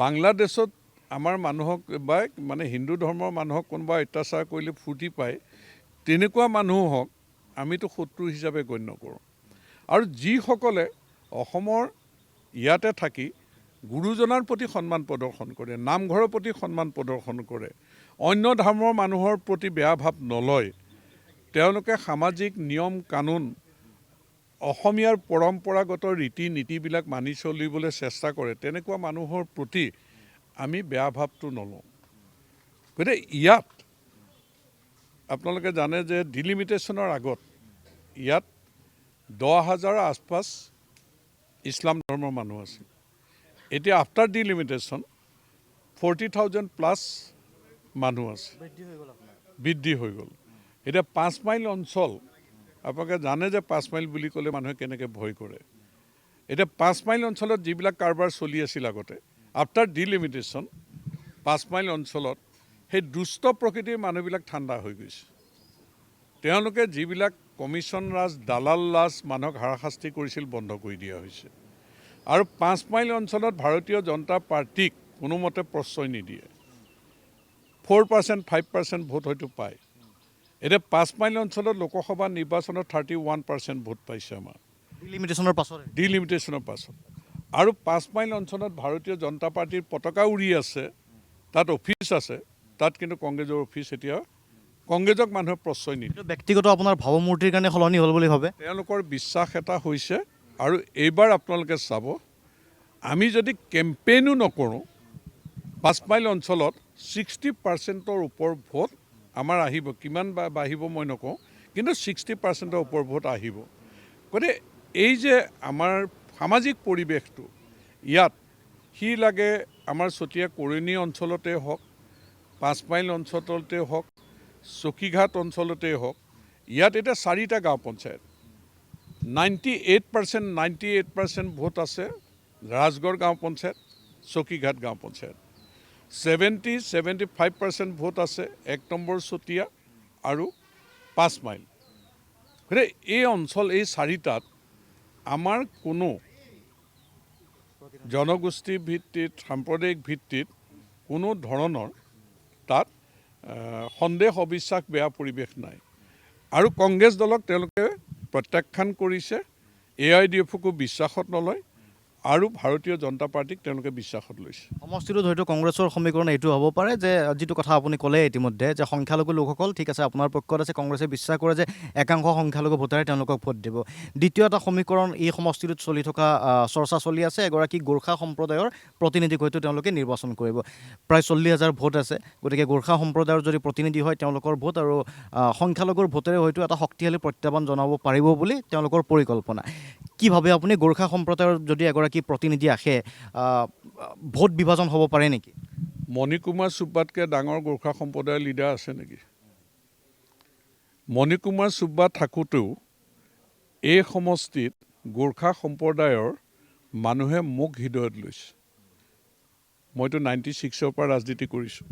S1: বাংলাদেশত আমাৰ মানুহক বা মানে হিন্দু ধৰ্মৰ মানুহক কোনোবা অত্যাচাৰ কৰিলে ফূৰ্তি পায়, তেনেকুৱা মানুহক আমিতো শত্ৰু হিচাপে গণ্য কৰোঁ। আৰু যিসকলে অসমৰ ইয়াতে থাকি গুৰুজনাৰ প্ৰতি সন্মান প্ৰদৰ্শন কৰে, নামঘৰৰ প্ৰতি সন্মান প্ৰদৰ্শন কৰে, অন্য ধৰ্মৰ মানুহৰ প্ৰতি বেয়া ভাৱ নলয়, তেওঁলোকে সামাজিক নিয়ম কানুন অসমীয়াৰ পৰম্পৰাগত ৰীতি নীতিবিলাক মানি চলিবলৈ চেষ্টা কৰে তেনেকুৱা মানুহৰ প্ৰতি আমি বেয়া ভাৱটো নলওঁ। গতিকে ইয়াত আপোনালোকে জানে যে ডিলিমিটেশ্যনৰ আগত ইয়াত 10,000 আছপাছ ইছলাম ধৰ্মৰ মানুহ আছিল। এতিয়া আফটাৰ ডিলিমিটেশ্যন 40,000 প্লাছ মানুহ আছে, বৃদ্ধি হৈ গ'ল। এতিয়া 5 মাইল অঞ্চল আপোনালোকে জানে যে 5 মাইল বুলি ক'লে মানুহে কেনেকৈ ভয় কৰে। এতিয়া 5 মাইল অঞ্চলত যিবিলাক কাৰবাৰ চলি আছিল আগতে, আফটাৰ ডিলিমিটেশ্যন 5 মাইল অঞ্চলত সেই দুষ্ট প্ৰকৃতিৰ মানুহবিলাক ঠাণ্ডা হৈ গৈছে। তেওঁলোকে যিবিলাক কমিশ্যন ৰাজ, দালাল ৰাজ মানুহক হাৰাশাস্তি কৰিছিল বন্ধ কৰি দিয়া হৈছে। আৰু 5 মাইল অঞ্চলত ভাৰতীয় জনতা পাৰ্টীক কোনোমতে প্ৰশ্ৰয় নিদিয়ে। 4%, 5% ভোট হয়তো পায়। এতিয়া 5 মাইল অঞ্চলত লোকসভা নিৰ্বাচনত 31% ভোট পাইছে আমাৰ ডিলিমিটেশ্যনৰ পাছত। আৰু 5 মাইল অঞ্চলত ভাৰতীয় জনতা পাৰ্টীৰ পতাকা উৰি আছে, তাত অফিচ আছে, তাত কিন্তু কংগ্ৰেছৰ অফিচ এতিয়া কংগ্ৰেছক মানুহে প্ৰশ্ৰয় নিদিয়ে।
S2: ব্যক্তিগত আপোনাৰ ভাৱমূৰ্তিৰ কাৰণে সলনি হ'ল বুলি ভাবে?
S1: তেওঁলোকৰ বিশ্বাস এটা হৈছে। আৰু এইবাৰ আপোনালোকে চাব, আমি যদি কেম্পেইনো নকৰোঁ 5 মাইল অঞ্চলত 60%ৰ ওপৰ ভোট আমাৰ আহিব। কিমান বাঢ়িব মই নকওঁ, কিন্তু 60%ৰ ওপৰ ভোট আহিব। গতিকে এই যে আমাৰ সামাজিক পৰিৱেশটো ইয়াত সি লাগে আমাৰ চতিয়া কৰণী অঞ্চলতে হওক, 5 মাইল অঞ্চলতে হওক, চকীঘাট অঞ্চলতে হওক, ইয়াত এতিয়া 4টা গাঁও পঞ্চায়ত 98% ভোট আছে। ৰাজগড় গাঁও পঞ্চায়ত, চকীঘাট গাঁও পঞ্চায়ত 75% ভোট আছে 1 নম্বৰ চতিয়া আৰু 5 মাইল। গতিকে এই অঞ্চল এই 4টাত আমাৰ কোনো জনগোষ্ঠী ভিত্তিত, সাম্প্ৰদায়িক ভিত্তিত কোনো ধৰণৰ তাত সন্দেহ অবিশ্বাস বেয়া পৰিৱেশ নাই। আৰু কংগ্ৰেছ দলক তেওঁলোকে প্ৰত্যাখ্যান কৰিছে, AIDFকো বিশ্বাসত নলয়, আৰু ভাৰতীয় জনতা পাৰ্টীক তেওঁলোকে বিশ্বাসত লৈছে।
S2: সমষ্টিটোত হয়তো কংগ্ৰেছৰ সমীকৰণ এইটো হ'ব পাৰে যে যিটো কথা আপুনি ক'লে ইতিমধ্যে, যে সংখ্যালঘু লোকসকল ঠিক আছে আপোনাৰ পক্ষত আছে, কংগ্ৰেছে বিশ্বাস কৰে যে একাংশ সংখ্যালঘু ভোটাৰে তেওঁলোকক ভোট দিব। দ্বিতীয় এটা সমীকৰণ এই সমষ্টিটোত চলি থকা চৰ্চা চলি আছে, এগৰাকী গোৰ্খা সম্প্ৰদায়ৰ প্ৰতিনিধিক হয়তো তেওঁলোকে নিৰ্বাচন কৰিব। প্ৰায় 40,000 ভোট আছে, গতিকে গোৰ্খা সম্প্ৰদায়ৰ যদি প্ৰতিনিধি হয় তেওঁলোকৰ ভোট আৰু সংখ্যালঘুৰ ভোটেৰে হয়তো এটা শক্তিশালী প্ৰত্যাহ্বান জনাব পাৰিব বুলি তেওঁলোকৰ পৰিকল্পনা। কি ভাবে আপুনি, গোৰ্খা সম্প্ৰদায়ৰ যদি এগৰাকী প্ৰতিনিধি আহে ভোট বিভাজন হ'ব পাৰে নেকি?
S1: মণিকুমাৰ চুব্বাতকৈ ডাঙৰ গোৰ্খা সম্প্ৰদায়ৰ লিডাৰ আছে নেকি? মণিকুমাৰ চুব্বা থাকোঁতেও এই সমষ্টিত গোৰ্খা সম্প্ৰদায়ৰ মানুহে মোক হৃদয়ত লৈছে। মইতো 96ৰ পৰা ৰাজনীতি কৰিছোঁ,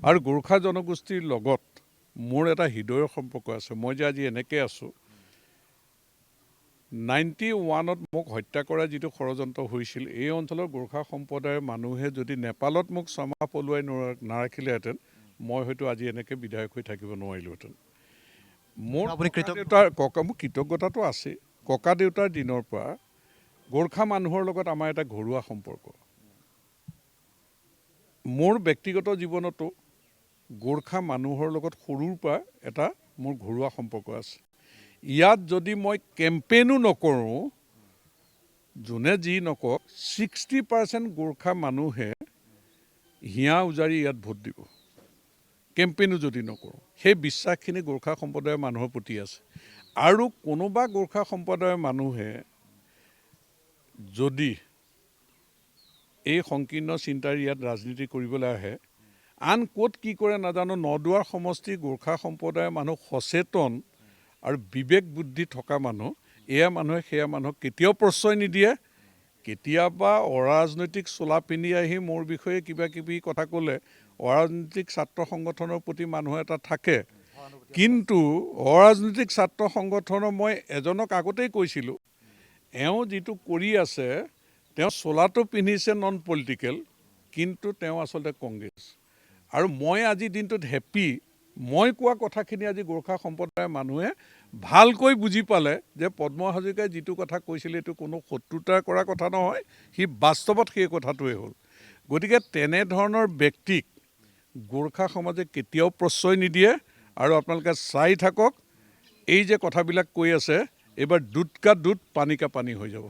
S1: আৰু গোৰ্খা জনগোষ্ঠীৰ লগত মোৰ এটা হৃদয়ৰ সম্পৰ্ক আছে। মই যে আজি এনেকৈ আছোঁ, 91ত মোক হত্যা কৰা যিটো ষড়যন্ত্ৰ হৈছিল, এই অঞ্চলৰ গোৰ্খা সম্প্ৰদায়ৰ মানুহে যদি নেপালত মোক ছমাহ পলুৱাই নাৰাখিলেহেঁতেন, মই হয়তো আজি এনেকৈ বিধায়ক হৈ থাকিব নোৱাৰিলোহেঁতেন। মোৰ কৃতজ্ঞতাটো আছে। ককা দেউতাৰ দিনৰ পৰা গোৰ্খা মানুহৰ লগত আমাৰ এটা ঘৰুৱা সম্পৰ্ক। মোৰ ব্যক্তিগত জীৱনতো গোৰ্খা মানুহৰ লগত সৰুৰ পৰা এটা মোৰ ঘৰুৱা সম্পৰ্ক আছে। ইয়াত যদি মই কেম্পেইনো নকৰোঁ, যোনে যি নকওক, 60% গোৰ্খা মানুহে হিয়া উজাৰি ইয়াত ভোট দিব, কেম্পেইনো যদি নকৰোঁ। সেই বিশ্বাসখিনি গোৰ্খা সম্প্ৰদায়ৰ মানুহৰ প্ৰতি আছে। আৰু কোনোবা গোৰ্খা সম্প্ৰদায়ৰ মানুহে যদি এই সংকীৰ্ণ চিন্তাৰ ইয়াত ৰাজনীতি কৰিবলৈ আহে, আন ক'ত কি কৰে নাজানো, নদুৱাৰ সমষ্টি গোৰ্খা সম্প্ৰদায়ৰ মানুহ সচেতন আৰু বিবেক বুদ্ধি থকা মানুহ, এয়া মানুহে সেয়া মানুহক কেতিয়াও প্ৰশ্ৰয় নিদিয়ে। কেতিয়াবা অৰাজনৈতিক চোলা পিন্ধি আহি মোৰ বিষয়ে কিবা কিবি কথা ক'লে অৰাজনৈতিক ছাত্ৰ সংগঠনৰ প্ৰতি মানুহ এটা থাকে, কিন্তু অৰাজনৈতিক ছাত্ৰ সংগঠনৰ মই এজনক আগতেই কৈছিলোঁ, এওঁ যিটো কৰি আছে, তেওঁ চোলাটো পিন্ধিছে নন পলিটিকেল, কিন্তু তেওঁ আচলতে কংগ্ৰেছ। আৰু মই আজি দিনটোত হেপী, মই কোৱা কথাখিনি আজি গোৰ্খা সম্প্ৰদায়ৰ মানুহে ভালকৈ বুজি পালে যে পদ্ম হাজৰিকাই যিটো কথা কৈছিলে এইটো কোনো শত্ৰুতা কৰা কথা নহয়, সি বাস্তৱত সেই কথাটোৱে হ'ল। গতিকে তেনেধৰণৰ ব্যক্তিক গোৰ্খা সমাজে কেতিয়াও প্ৰশ্ৰয় নিদিয়ে। আৰু আপোনালোকে চাই থাকক, এই যে কথাবিলাক কৈ আছে, এইবাৰ দুধ কা দুধ পানী কা পানী হৈ যাব।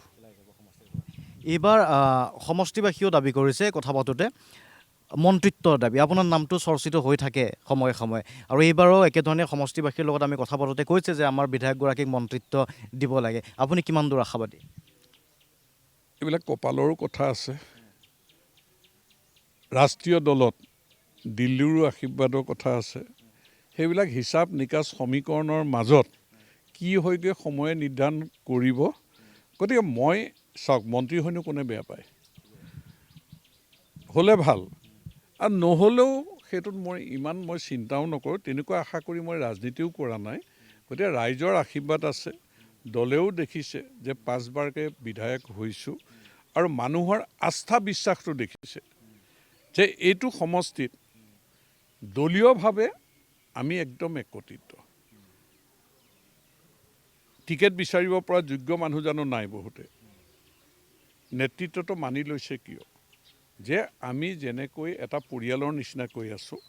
S2: এইবাৰ সমষ্টিবাসীয়েও দাবী কৰিছে কথা পাতোঁতে মন্ত্ৰিত্বৰ দাবী। আপোনাৰ নামটো চৰ্চিত হৈ থাকে সময়ে সময়ে, আৰু এইবাৰো একেধৰণে সমষ্টিবাসীৰ লগত আমি কথা পাতোঁতে কৈছে যে আমাৰ বিধায়কগৰাকীক মন্ত্ৰিত্ব দিব লাগে। আপুনি কিমান দূৰ আশাবাদী?
S1: এইবিলাক কপালৰো কথা আছে। ৰাষ্ট্ৰীয় দলত দিল্লীৰো আশীৰ্বাদৰ কথা আছে। সেইবিলাক হিচাপ নিকাচ সমীকৰণৰ মাজত কি হয়গৈ সময়ে নিৰ্ধাৰণ কৰিব। গতিকে মই চাওক, মন্ত্ৰী হৈনো কোনে বেয়া পায়, হ'লে ভাল, আৰু নহ'লেও সেইটোত মই চিন্তাও নকৰোঁ। তেনেকুৱা আশা কৰি মই ৰাজনীতিও কৰা নাই। গতিকে ৰাইজৰ আশীৰ্বাদ আছে, দলেও দেখিছে যে 5 বাৰকৈ বিধায়ক হৈছোঁ, আৰু মানুহৰ আস্থা বিশ্বাসটো দেখিছে যে এইটো সমষ্টিত দলীয়ভাৱে আমি একদম একত্ৰিত। টিকেট বিচাৰিব পৰা যোগ্য মানুহ জানো নাই? বহুতে নেতৃত্বটো মানি লৈছে কিয়? যে আমি যেনেকৈ এটা পৰিয়ালৰ নিচিনাকৈ আছোঁ।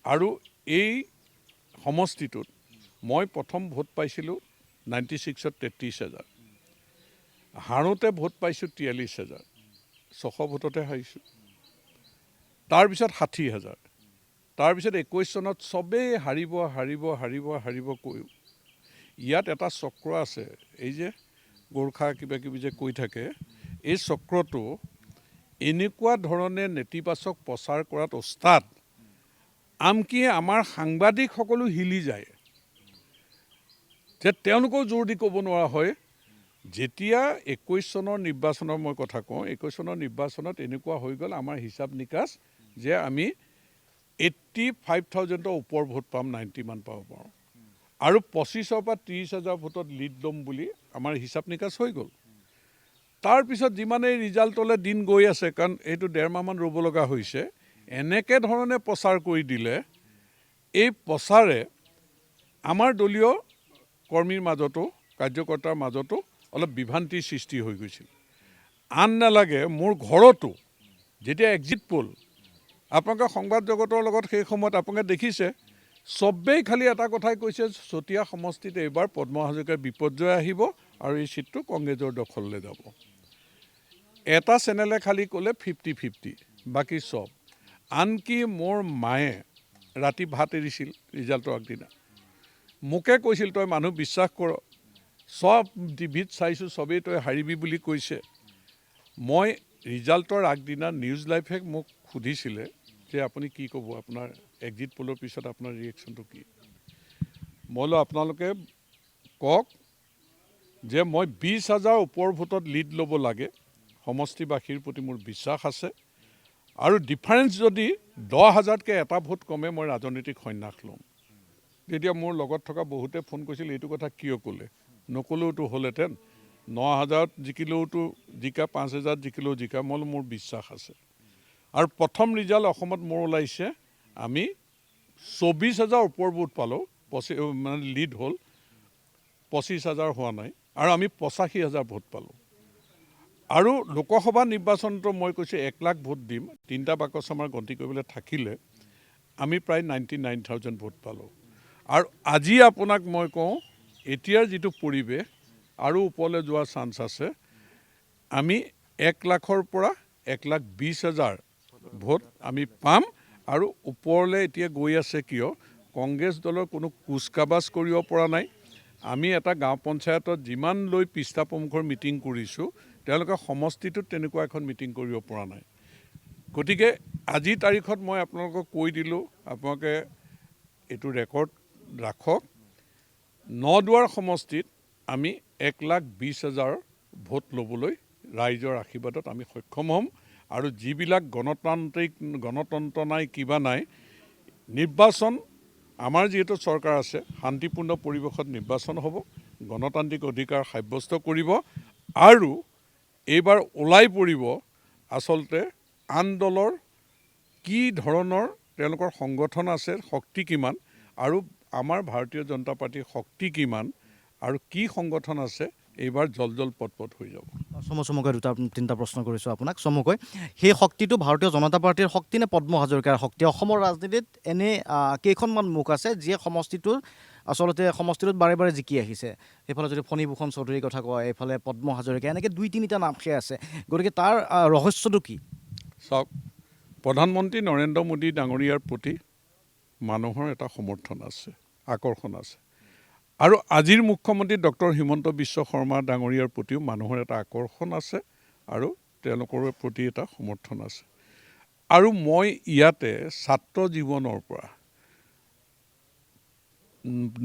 S1: আৰু এই সমষ্টিটোত মই প্ৰথম ভোট পাইছিলোঁ 96ত 33,000, হাৰোঁতে ভোট পাইছোঁ 43,000, 600 ভোটতে হাৰিছোঁ। তাৰপিছত 60,000, তাৰপিছত 21 চনত চবেই হাৰিব হাৰিব হাৰিব হাৰিব কৈও ইয়াত এটা চক্ৰ আছে, এই যে গোৰ্খা কিবা কিবি যে কৈ থাকে, এই চক্ৰটো এনেকুৱা ধৰণে নেতিবাচক প্ৰচাৰ কৰাত ওস্তাদ, আনকি আমাৰ সাংবাদিকসকলো হিলি যায় যে তেওঁলোকেও জোৰ দি ক'ব নোৱাৰা হয়। যেতিয়া 21 চনৰ নিৰ্বাচনৰ মই কথা কওঁ, 21 চনৰ নিৰ্বাচনত এনেকুৱা হৈ গ'ল আমাৰ হিচাপ নিকাচ যে আমি 85,000ৰ ওপৰ ভোট পাম, 90 মান পাব পাৰোঁ, আৰু 25,000 পৰা 30,000 ভোটত লিড ল'ম বুলি আমাৰ হিচাপ নিকাচ হৈ গ'ল। তাৰপিছত যিমানেই ৰিজাল্টলৈ দিন গৈ আছে, কাৰণ এইটো 1.5 মাহমান ৰ'ব লগা হৈছে, এনেকৈ ধৰণে প্ৰচাৰ কৰি দিলে, এই প্ৰচাৰে আমাৰ দলীয় কৰ্মীৰ মাজতো, কাৰ্যকৰ্তাৰ মাজতো অলপ বিভ্ৰান্তিৰ সৃষ্টি হৈ গৈছিল। আন নালাগে, মোৰ ঘৰতো যেতিয়া এক্সিট পোল, আপোনালোকে সংবাদ জগতৰ লগত সেই সময়ত আপোনালোকে দেখিছে, চবেই খালি এটা কথাই কৈছে, চতিয়া সমষ্টিত এইবাৰ পদ্ম হাজৰিকাৰ বিপৰ্যয় আহিব আৰু এই চিটটো কংগ্ৰেছৰ দখললৈ যাব। এটা চেনেলে খালি ক'লে 50-50, বাকী চব। আনকি মোৰ মায়ে ৰাতি ভাত এৰিছিল ৰিজাল্টৰ আগদিনা, মোকে কৈছিল তই মানুহ বিশ্বাস কৰ, চব টিভিত চাইছোঁ চবেই তই হাৰিবি বুলি কৈছে। মই ৰিজাল্টৰ আগদিনা নিউজ লাইভে মোক সুধিছিলে যে আপুনি কি ক'ব, আপোনাৰ এক্সিট পোলৰ পিছত আপোনাৰ ৰিয়েকশ্যনটো কি? মই বোলো আপোনালোকে কওক যে মই 20,000 ওপৰ ভোটত লিড ল'ব লাগে, সমষ্টিবাসীৰ প্ৰতি মোৰ বিশ্বাস আছে, আৰু ডিফাৰেঞ্চ যদি 10,000তকৈ এটা ভোট কমে মই ৰাজনৈতিক সন্ন্যাস ল'ম। তেতিয়া মোৰ লগত থকা বহুতে ফোন কৰিছিল, এইটো কথা কিয় ক'লে? নক'লেওতো হ'লহেঁতেন, 9,000ত জিকিলেওতো জিকা, 5,000 জিকিলেও জিকা। মই বোলো মোৰ বিশ্বাস আছে। আৰু প্ৰথম ৰিজাল্ট অসমত মোৰ ওলাইছে, আমি 24,000 ওপৰ ভোট পালোঁ, মানে লিড হ'ল, 25,000 হোৱা নাই, আৰু আমি 85,000 ভোট পালোঁ। আৰু লোকসভা নিৰ্বাচনতো মই কৈছোঁ 1 লাখ ভোট দিম, 3টা বাকচ আমাৰ গন্তি কৰিবলৈ থাকিলে, আমি প্ৰায় 99,000 ভোট পালোঁ। আৰু আজি আপোনাক মই কওঁ, এতিয়াৰ যিটো পৰিৱেশ আৰু ওপৰলৈ যোৱাৰ চান্স আছে, আমি 1 লাখৰ পৰা 1,20,000 ভোট আমি পাম। আৰু ওপৰলৈ এতিয়া গৈ আছে কিয়? কংগ্ৰেছ দলৰ কোনো কুচকাবাজ কৰিব পৰা নাই। আমি এটা গাঁও পঞ্চায়তত যিমান লৈ পৃষ্ঠা প্ৰমুখৰ মিটিং কৰিছোঁ, তেওঁলোকে সমষ্টিটোত তেনেকুৱা এখন মিটিং কৰিব পৰা নাই। গতিকে আজিৰ তাৰিখত মই আপোনালোকক কৈ দিলোঁ, আপোনালোকে এইটো ৰেকৰ্ড ৰাখক, 9 দুৱাৰ সমষ্টিত আমি 1,20,000 ভোট ল'বলৈ ৰাইজৰ আশীৰ্বাদত আমি সক্ষম হ'ম। আৰু যিবিলাক গণতন্ত্ৰ নাই, কিবা নাই, নিৰ্বাচন আমাৰ যিহেতু চৰকাৰ আছে, শান্তিপূৰ্ণ পৰিৱেশত নিৰ্বাচন হ'ব, গণতান্ত্ৰিক অধিকাৰ সাব্যস্ত কৰিব, আৰু এইবাৰ ওলাই পৰিব আচলতে আন দলৰ কি ধৰণৰ তেওঁলোকৰ সংগঠন আছে, শক্তি কিমান, আৰু আমাৰ ভাৰতীয় জনতা পাৰ্টীৰ শক্তি কিমান, আৰু কি সংগঠন আছে, এইবাৰ জল পট হৈ যাব।
S2: চমুকৈ 2-3টা প্ৰশ্ন কৰিছোঁ আপোনাক। চমুকৈ, সেই শক্তিটো ভাৰতীয় জনতা পাৰ্টীৰ শক্তি নে পদ্ম হাজৰিকাৰ শক্তি? অসমৰ ৰাজনীতিত এনে কেইখনমান মুখ আছে যিয়ে সমষ্টিটোৰ আচলতে সমষ্টিটোত বাৰে বাৰে জিকি আহিছে। সেইফালে যদি ফণীভূষণ চৌধুৰীৰ কথা কয়, এইফালে পদ্ম হাজৰিকা, এনেকৈ 2-3টা নাম সেই আছে। গতিকে তাৰ ৰহস্যটো কি?
S1: চাওক, প্ৰধানমন্ত্ৰী নৰেন্দ্ৰ মোদী ডাঙৰীয়াৰ প্ৰতি মানুহৰ এটা সমৰ্থন আছে, আকৰ্ষণ আছে। আৰু আজিৰ মুখ্যমন্ত্ৰী ডক্টৰ হিমন্ত বিশ্ব শৰ্মা ডাঙৰীয়াৰ প্ৰতিও মানুহৰ এটা আকৰ্ষণ আছে আৰু তেওঁলোকৰ প্ৰতি এটা সমৰ্থন আছে। আৰু মই ইয়াতে ছাত্ৰ জীৱনৰ পৰা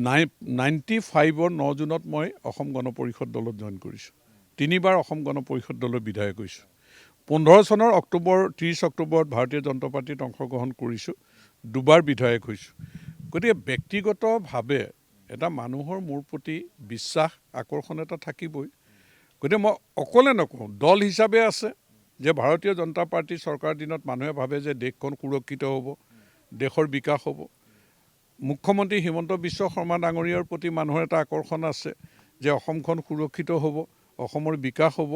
S1: 95ৰ 9 জুনত মই অসম গণ পৰিষদ দলত জইন কৰিছোঁ। 3বাৰ অসম গণ পৰিষদ দলৰ বিধায়ক হৈছোঁ। 15 চনৰ 30 অক্টোবৰত ভাৰতীয় জনতা পাৰ্টীত অংশগ্ৰহণ কৰিছোঁ, 2বাৰ বিধায়ক হৈছোঁ। গতিকে ব্যক্তিগতভাৱে এটা মানুহৰ মোৰ প্ৰতি বিশ্বাস, আকৰ্ষণ এটা থাকিবই। গতিকে মই অকলে নকওঁ, দল হিচাপে আছে যে ভাৰতীয় জনতা পাৰ্টীৰ চৰকাৰৰ দিনত মানুহে ভাবে যে দেশখন সুৰক্ষিত হ'ব, দেশৰ বিকাশ হ'ব। মুখ্যমন্ত্ৰী হিমন্ত বিশ্ব শৰ্মা ডাঙৰীয়াৰ প্ৰতি মানুহৰ এটা আকৰ্ষণ আছে যে অসমখন সুৰক্ষিত হ'ব, অসমৰ বিকাশ হ'ব।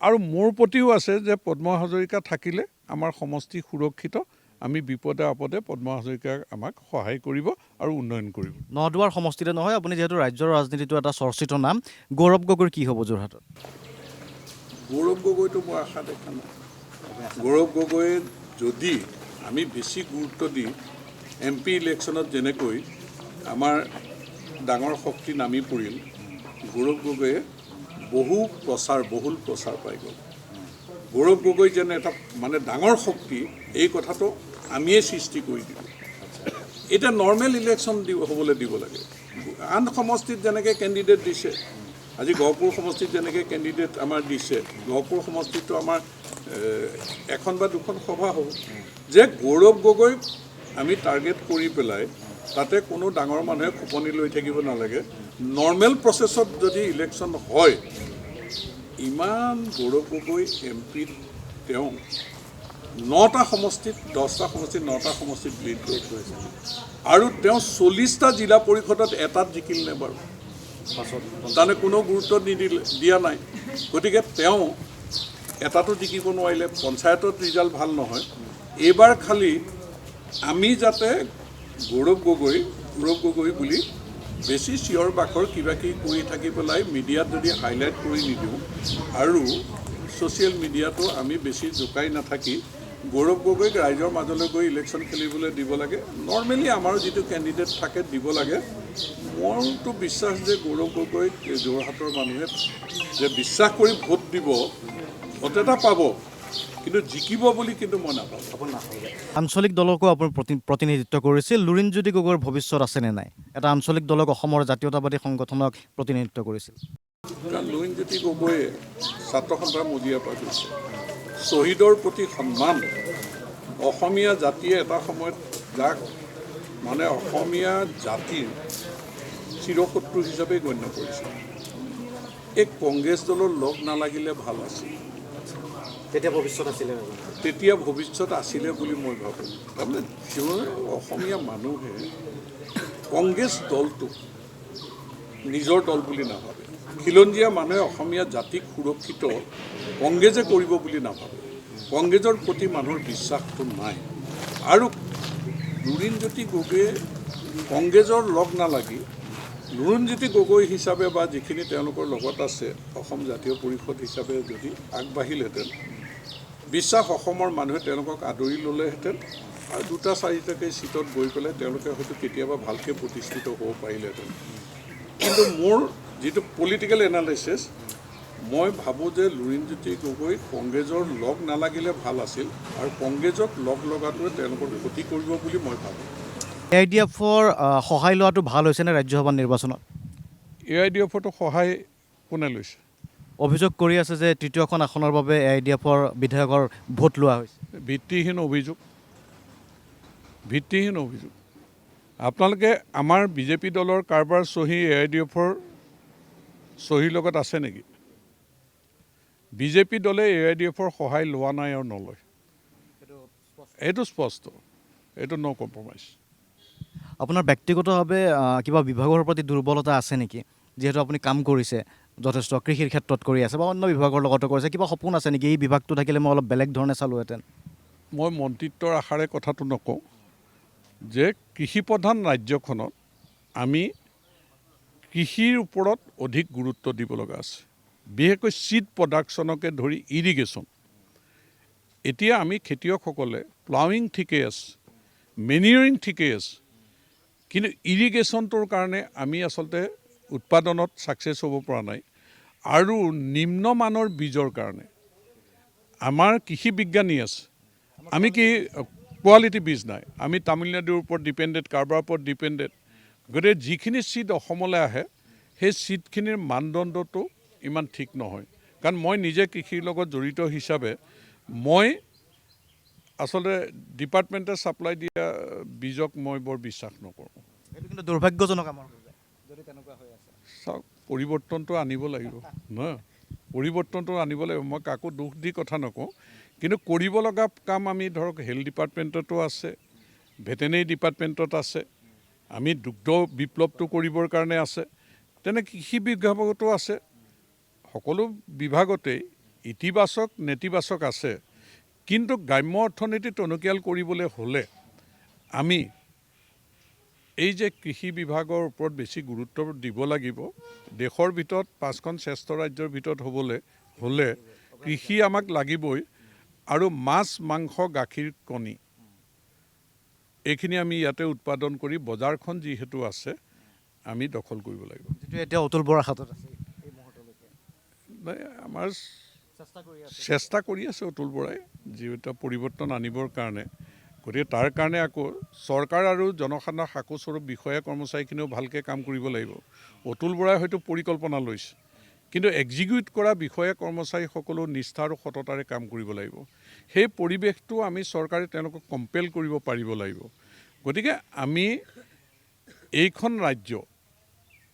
S1: আৰু মোৰ প্ৰতিও আছে যে পদ্ম হাজৰিকা থাকিলে আমাৰ সমষ্টি সুৰক্ষিত, আমি বিপদে আপদে পদ্ম হাজৰিকাই আমাক সহায় কৰিব আৰু উন্নয়ন কৰিব।
S2: নদুৱাৰ সমষ্টিতে নহয়, আপুনি যিহেতু ৰাজ্যৰ ৰাজনীতিটো এটা চৰ্চিত নাম, গৌৰৱ গগৈৰ কি হ'ব যোৰহাটত?
S1: গৌৰৱ গগৈটো মই আশা দেখা নাই। গৌৰৱ গগৈয়ে যদি আমি বেছি গুৰুত্ব দি MP ইলেকশ্যনত যেনেকৈ আমাৰ ডাঙৰ শক্তি নামি পৰিল, গৌৰৱ গগৈয়ে বহুল প্ৰচাৰ পাই গ'ল। গৌৰৱ গগৈ যেন এটা মানে ডাঙৰ শক্তি, এই কথাটো আমিয়ে সৃষ্টি কৰি দিলোঁ। এতিয়া নৰ্মেল ইলেকশ্যন হ'বলৈ দিব লাগে। আন সমষ্টিত যেনেকৈ কেণ্ডিডেট দিছে, আজি গহপুৰ সমষ্টিত যেনেকৈ কেণ্ডিডেট আমাৰ দিছে, গহপুৰ সমষ্টিতো আমাৰ এখন বা দুখন সভা হ'ব। যে গৌৰৱ গগৈক আমি টাৰ্গেট কৰি পেলাই তাতে কোনো ডাঙৰ মানুহে খোপনি লৈ থাকিব নালাগে। নৰ্মেল প্ৰচেছত যদি ইলেকশ্যন হয়, ইমান গৌৰৱ গগৈ MP তেওঁ 9টা সমষ্টিত 10টা সমষ্টিত 9টা সমষ্টিত লিড কৰিছে আৰু তেওঁ 40টা জিলা পৰিষদত এটাত জিকিল নে বাৰু? তাৰমানে কোনো গুৰুত্ব দিয়া নাই। গতিকে তেওঁ এটাতো জিকিব নোৱাৰিলে, পঞ্চায়তত ৰিজাল্ট ভাল নহয়। এইবাৰ খালি আমি যাতে গৌৰৱ গগৈ বুলি বেছি চিঞৰ বাখৰ কিবা কিবি কৰি থাকি পেলাই মিডিয়াত যদি হাইলাইট কৰি নিদিওঁ আৰু ছ'চিয়েল মিডিয়াটো আমি বেছি জোকাই নাথাকি গৌৰৱ গগৈক ৰাইজৰ মাজলৈ গৈ ইলেকশ্যন খেলিবলৈ দিব লাগে। নৰ্মেলি আমাৰো যিটো কেণ্ডিডেট থাকে দিব লাগে। মোৰতো বিশ্বাস যে গৌৰৱ গগৈক যোৰহাটৰ মানুহে যে বিশ্বাস কৰি ভোট দিব, ভোট এটা পাব, কিন্তু জিকিব বুলি কিন্তু মই নাপাওঁ।
S2: আঞ্চলিক দলকো আপুনি প্ৰতিনিধিত্ব কৰিছিল। লুৰিণজ্যোতি গগৈৰ ভৱিষ্যত আছেনে নাই? এটা আঞ্চলিক দলক অসমৰ জাতীয়তাবাদী সংগঠনক প্ৰতিনিধিত্ব কৰিছিল।
S1: কাৰণ লুৰিণজ্যোতি গগৈয়ে ছাত্ৰ সন্থাৰ মজিয়াৰ পৰা গৈছে। শ্বহীদৰ প্ৰতি সন্মান, অসমীয়া জাতিয়ে এটা সময়ত যাক মানে অসমীয়া জাতিৰ চিৰশত্ৰু হিচাপে গণ্য কৰিছিল, এই কংগ্ৰেছ দলৰ লগ নালাগিলে ভাল আছিল। তেতিয়া ভৱিষ্যত আছিলে বুলি মই ভাবোঁ। তাৰমানে অসমীয়া মানুহে কংগ্ৰেছ দলটোক নিজৰ দল বুলি নাভাবে। খিলঞ্জীয়া মানুহে অসমীয়া জাতিক সুৰক্ষিত কংগ্ৰেছে কৰিব বুলি নাভাবে। কংগ্ৰেছৰ প্ৰতি মানুহৰ বিশ্বাসটো নাই। আৰু লুৰিণজ্যোতি গগৈয়ে কংগ্ৰেছৰ লগ নালাগি লুৰিণজ্যোতি গগৈ হিচাপে বা যিখিনি তেওঁলোকৰ লগত আছে অসম জাতীয় পৰিষদ হিচাপে যদি আগবাঢ়িলেহেঁতেন, বিশ্বাস অসমৰ মানুহে তেওঁলোকক আদৰি ল'লেহেঁতেন আৰু 2টা-4টাকৈ চিটত গৈ পেলাই তেওঁলোকে হয়তো কেতিয়াবা ভালকৈ প্ৰতিষ্ঠিত হ'ব পাৰিলেহেঁতেন। কিন্তু মোৰ যিটো পলিটিকেল এনালাইচিছ, মই ভাবোঁ যে লুৰিণজ্যোতি গগৈ কংগ্ৰেছৰ লগ নালাগিলে ভাল আছিল আৰু কংগ্ৰেছক লগ লগাটোৱে তেওঁলোকৰ ক্ষতি কৰিব বুলি মই ভাবোঁ।
S2: AIDFৰ সহায় লোৱাটো ভাল হৈছেনে ৰাজ্যসভা নিৰ্বাচনত?
S1: AIDFৰতো সহায় কোনে লৈছে?
S2: অভিযোগ কৰি আছে যে তৃতীয়খন আসনৰ বাবে AIDFৰ বিধায়কৰ ভোট লোৱা হৈছে।
S1: ভিত্তিহীন অভিযোগ। আপোনালোকে আমাৰ BJP দলৰ কাৰোবাৰ চহী AIDFৰ চহীৰ লগত আছে নেকি? BJP দলে AIDFৰ সহায় লোৱা নাই আৰু নলয়। এইটো স্পষ্ট, এইটো ন' কম্প্ৰমাইজ।
S2: আপোনাৰ ব্যক্তিগতভাৱে কিবা বিভাগৰ প্ৰতি দুৰ্বলতা আছে নেকি? যিহেতু আপুনি কাম কৰিছে যথেষ্ট, কৃষিৰ ক্ষেত্ৰত কৰি আছে বা অন্য বিভাগৰ লগতো কৰিছে, কিবা সপোন আছে নেকি? এই বিভাগটো থাকিলে মই অলপ বেলেগ ধৰণে চালোহেঁতেন।
S1: মই মন্ত্ৰিত্বৰ আশাৰে কথাটো নকওঁ যে কৃষিপ্ৰধান ৰাজ্যখনত আমি কৃষিৰ ওপৰত অধিক গুৰুত্ব দিব লগা আছে, বিশেষকৈ চিড প্ৰডাকশ্যনকে ধৰি ইৰিগেশ্যন। এতিয়া আমি খেতিয়কসকলে প্লাউইং ঠিকেই আছে, মেনিয়ৰিং ঠিকেই আছে, কিন্তু ইৰিগেশ্যনটোৰ কাৰণে আমি আচলতে উৎপাদনত ছাকচেছ হ'ব পৰা নাই। আৰু নিম্নমানৰ বীজৰ কাৰণে আমাৰ কৃষি বিজ্ঞানী আছে, আমি কি কোৱালিটি বীজ নাই, আমি তামিলনাডুৰ ওপৰত ডিপেণ্ডেণ্ট, কাৰোবাৰ ওপৰত ডিপেণ্ডেণ্ট। গতিকে যিখিনি চিড অসমলৈ আহে সেই চিডখিনিৰ মানদণ্ডটো ইমান ঠিক নহয়। কাৰণ মই নিজে কৃষিৰ লগত জড়িত হিচাপে মই আচলতে ডিপাৰ্টমেণ্টে ছাপ্লাই দিয়া বীজক মই বৰ বিশ্বাস নকৰোঁ।
S2: সেইটো কিন্তু দুৰ্ভাগ্যজনক আমাৰ বাবে, যদি তেনেকুৱা হৈ আছে।
S1: চাওক, পৰিৱৰ্তনটো আনিব লাগিব নহয়, পৰিৱৰ্তনটো আনিব লাগিব। মই কাকো দোষ দি কথা নকওঁ, কিন্তু কৰিব লগা কাম আমি ধৰক হেল্থ ডিপাৰ্টমেণ্টতো আছে, ভেটেনেৰি ডিপাৰ্টমেণ্টত আছে, আমি দুগ্ধ বিপ্লৱটো কৰিবৰ কাৰণে আছে, তেনে কৃষি বিভাগতো আছে। সকলো বিভাগতেই ইতিবাচক নেতিবাচক আছে, কিন্তু গ্ৰাম্য অৰ্থনীতি টনকিয়াল কৰিবলৈ হ'লে আমি এই যে কৃষি বিভাগৰ ওপৰত বেছি গুৰুত্ব দিব লাগিব। দেশৰ ভিতৰত 5খন শ্ৰেষ্ঠ ৰাজ্যৰ ভিতৰত হ'লে কৃষি আমাক লাগিবই, আৰু মাছ, মাংস, গাখীৰ, কণী এইখিনি আমি ইয়াতে উৎপাদন কৰি বজাৰখন যিহেতু আছে আমি দখল কৰিব লাগিব।
S2: যিটো এতিয়া অতুল বৰাৰ হাতত আছে এই মুহূৰ্তলৈকে।
S1: আমাৰ চেষ্টা কৰি আছে অতুল বৰাই যিহেতু পৰিৱৰ্তন আনিবৰ কাৰণে। গতিকে তাৰ কাৰণে আকৌ চৰকাৰ আৰু জনসাধাৰণৰ সাকোস্বৰূপ বিষয়া কৰ্মচাৰীখিনিও ভালকৈ কাম কৰিব লাগিব। অতুল বৰাই হয়তো পৰিকল্পনা লৈছে, কিন্তু এক্সিকিউট কৰা বিষয়া কৰ্মচাৰীসকলেও নিষ্ঠা আৰু সততাৰে কাম কৰিব লাগিব। সেই পৰিৱেশটো আমি চৰকাৰে তেওঁলোকক কম্পেল কৰিব পাৰিব লাগিব। গতিকে আমি এইখন ৰাজ্য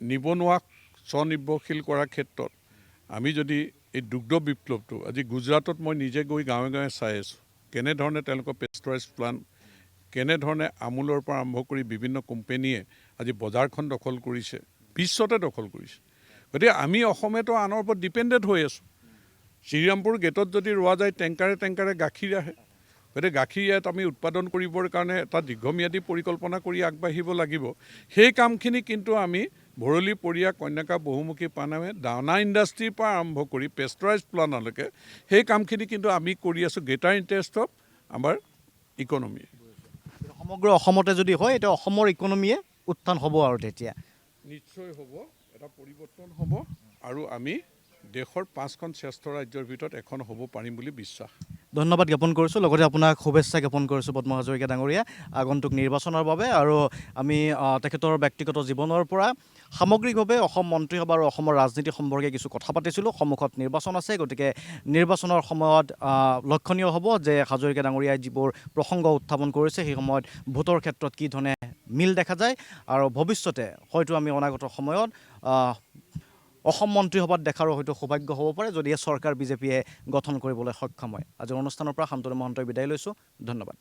S1: নিবনুৱাক স্বনিৰ্ভৰশীল কৰাৰ ক্ষেত্ৰত আমি যদি এই দুগ্ধ বিপ্লৱটো, আজি গুজৰাটত মই নিজে গৈ গাঁৱে গাঁৱে চাই আছোঁ কেনেধৰণে তেওঁলোকৰ পেষ্টোৰাইজ প্লাণ্ট, কেনেধৰণে আমুলৰ পৰা আৰম্ভ কৰি বিভিন্ন কোম্পেনীয়ে আজি বজাৰখন দখল কৰিছে, বিশ্বতে দখল কৰিছে। গতিকে আমি অসমেতো আনৰ ওপৰত ডিপেণ্ডেণ্ট হৈ আছোঁ। শ্ৰীৰামপুৰ গেটত যদি ৰোৱা যায় টেংকাৰে টেংকাৰে গাখীৰ আহে। গতিকে গাখীৰ ইয়াত আমি উৎপাদন কৰিবৰ কাৰণে এটা দীৰ্ঘম্যাদী পৰিকল্পনা কৰি আগবাঢ়িব লাগিব। সেই কামখিনি কিন্তু আমি ভৰলী, পৰিয়া, কন্যাকা, বহুমুখী পানামে, দানা ইণ্ডাষ্ট্ৰিৰ পৰা আৰম্ভ কৰি পেষ্টোৰাইজ প্লাণ্টলৈকে সেই কামখিনি কিন্তু আমি কৰি আছোঁ গ্ৰেটাৰ ইণ্টাৰেষ্ট অফ আমাৰ ইকনমি।
S2: সমগ্ৰ অসমতে যদি হয় এতিয়া অসমৰ ইকনমিয়ে উত্থান হ'ব আৰু তেতিয়া
S1: নিশ্চয় হ'ব, এটা পৰিৱৰ্তন হ'ব, আৰু আমি দেশৰ 5খন শ্ৰেষ্ঠ ৰাজ্যৰ ভিতৰত এখন হ'ব পাৰিম বুলি বিশ্বাস।
S2: ধন্যবাদ জ্ঞাপন কৰিছোঁ, লগতে আপোনাক শুভেচ্ছা জ্ঞাপন কৰিছোঁ পদ্ম হাজৰিকা ডাঙৰীয়া আগন্তুক নিৰ্বাচনৰ বাবে। আৰু আমি তেখেতৰ ব্যক্তিগত জীৱনৰ পৰা সামগ্ৰিকভাৱে অসম মন্ত্ৰীসভা আৰু অসমৰ ৰাজনীতি সম্পৰ্কে কিছু কথা পাতিছিলোঁ। সন্মুখত নিৰ্বাচন আছে, গতিকে নিৰ্বাচনৰ সময়ত লক্ষণীয় হ'ব যে হাজৰিকা ডাঙৰীয়াই যিবোৰ প্ৰসংগ উত্থাপন কৰিছে সেই সময়ত ভোটৰ ক্ষেত্ৰত কি ধৰণে মিল দেখা যায়, আৰু ভৱিষ্যতে হয়তো আমি অনাগত সময়ত অসম মন্ত্ৰীসভাত দেখাৰো হয়তো সৌভাগ্য হ'ব পাৰে যদিহে চৰকাৰ বিজেপিয়ে গঠন কৰিবলৈ সক্ষম হয়। আজিৰ অনুষ্ঠানৰ পৰা শান্তনু মহন্তই বিদায় লৈছোঁ। ধন্যবাদ।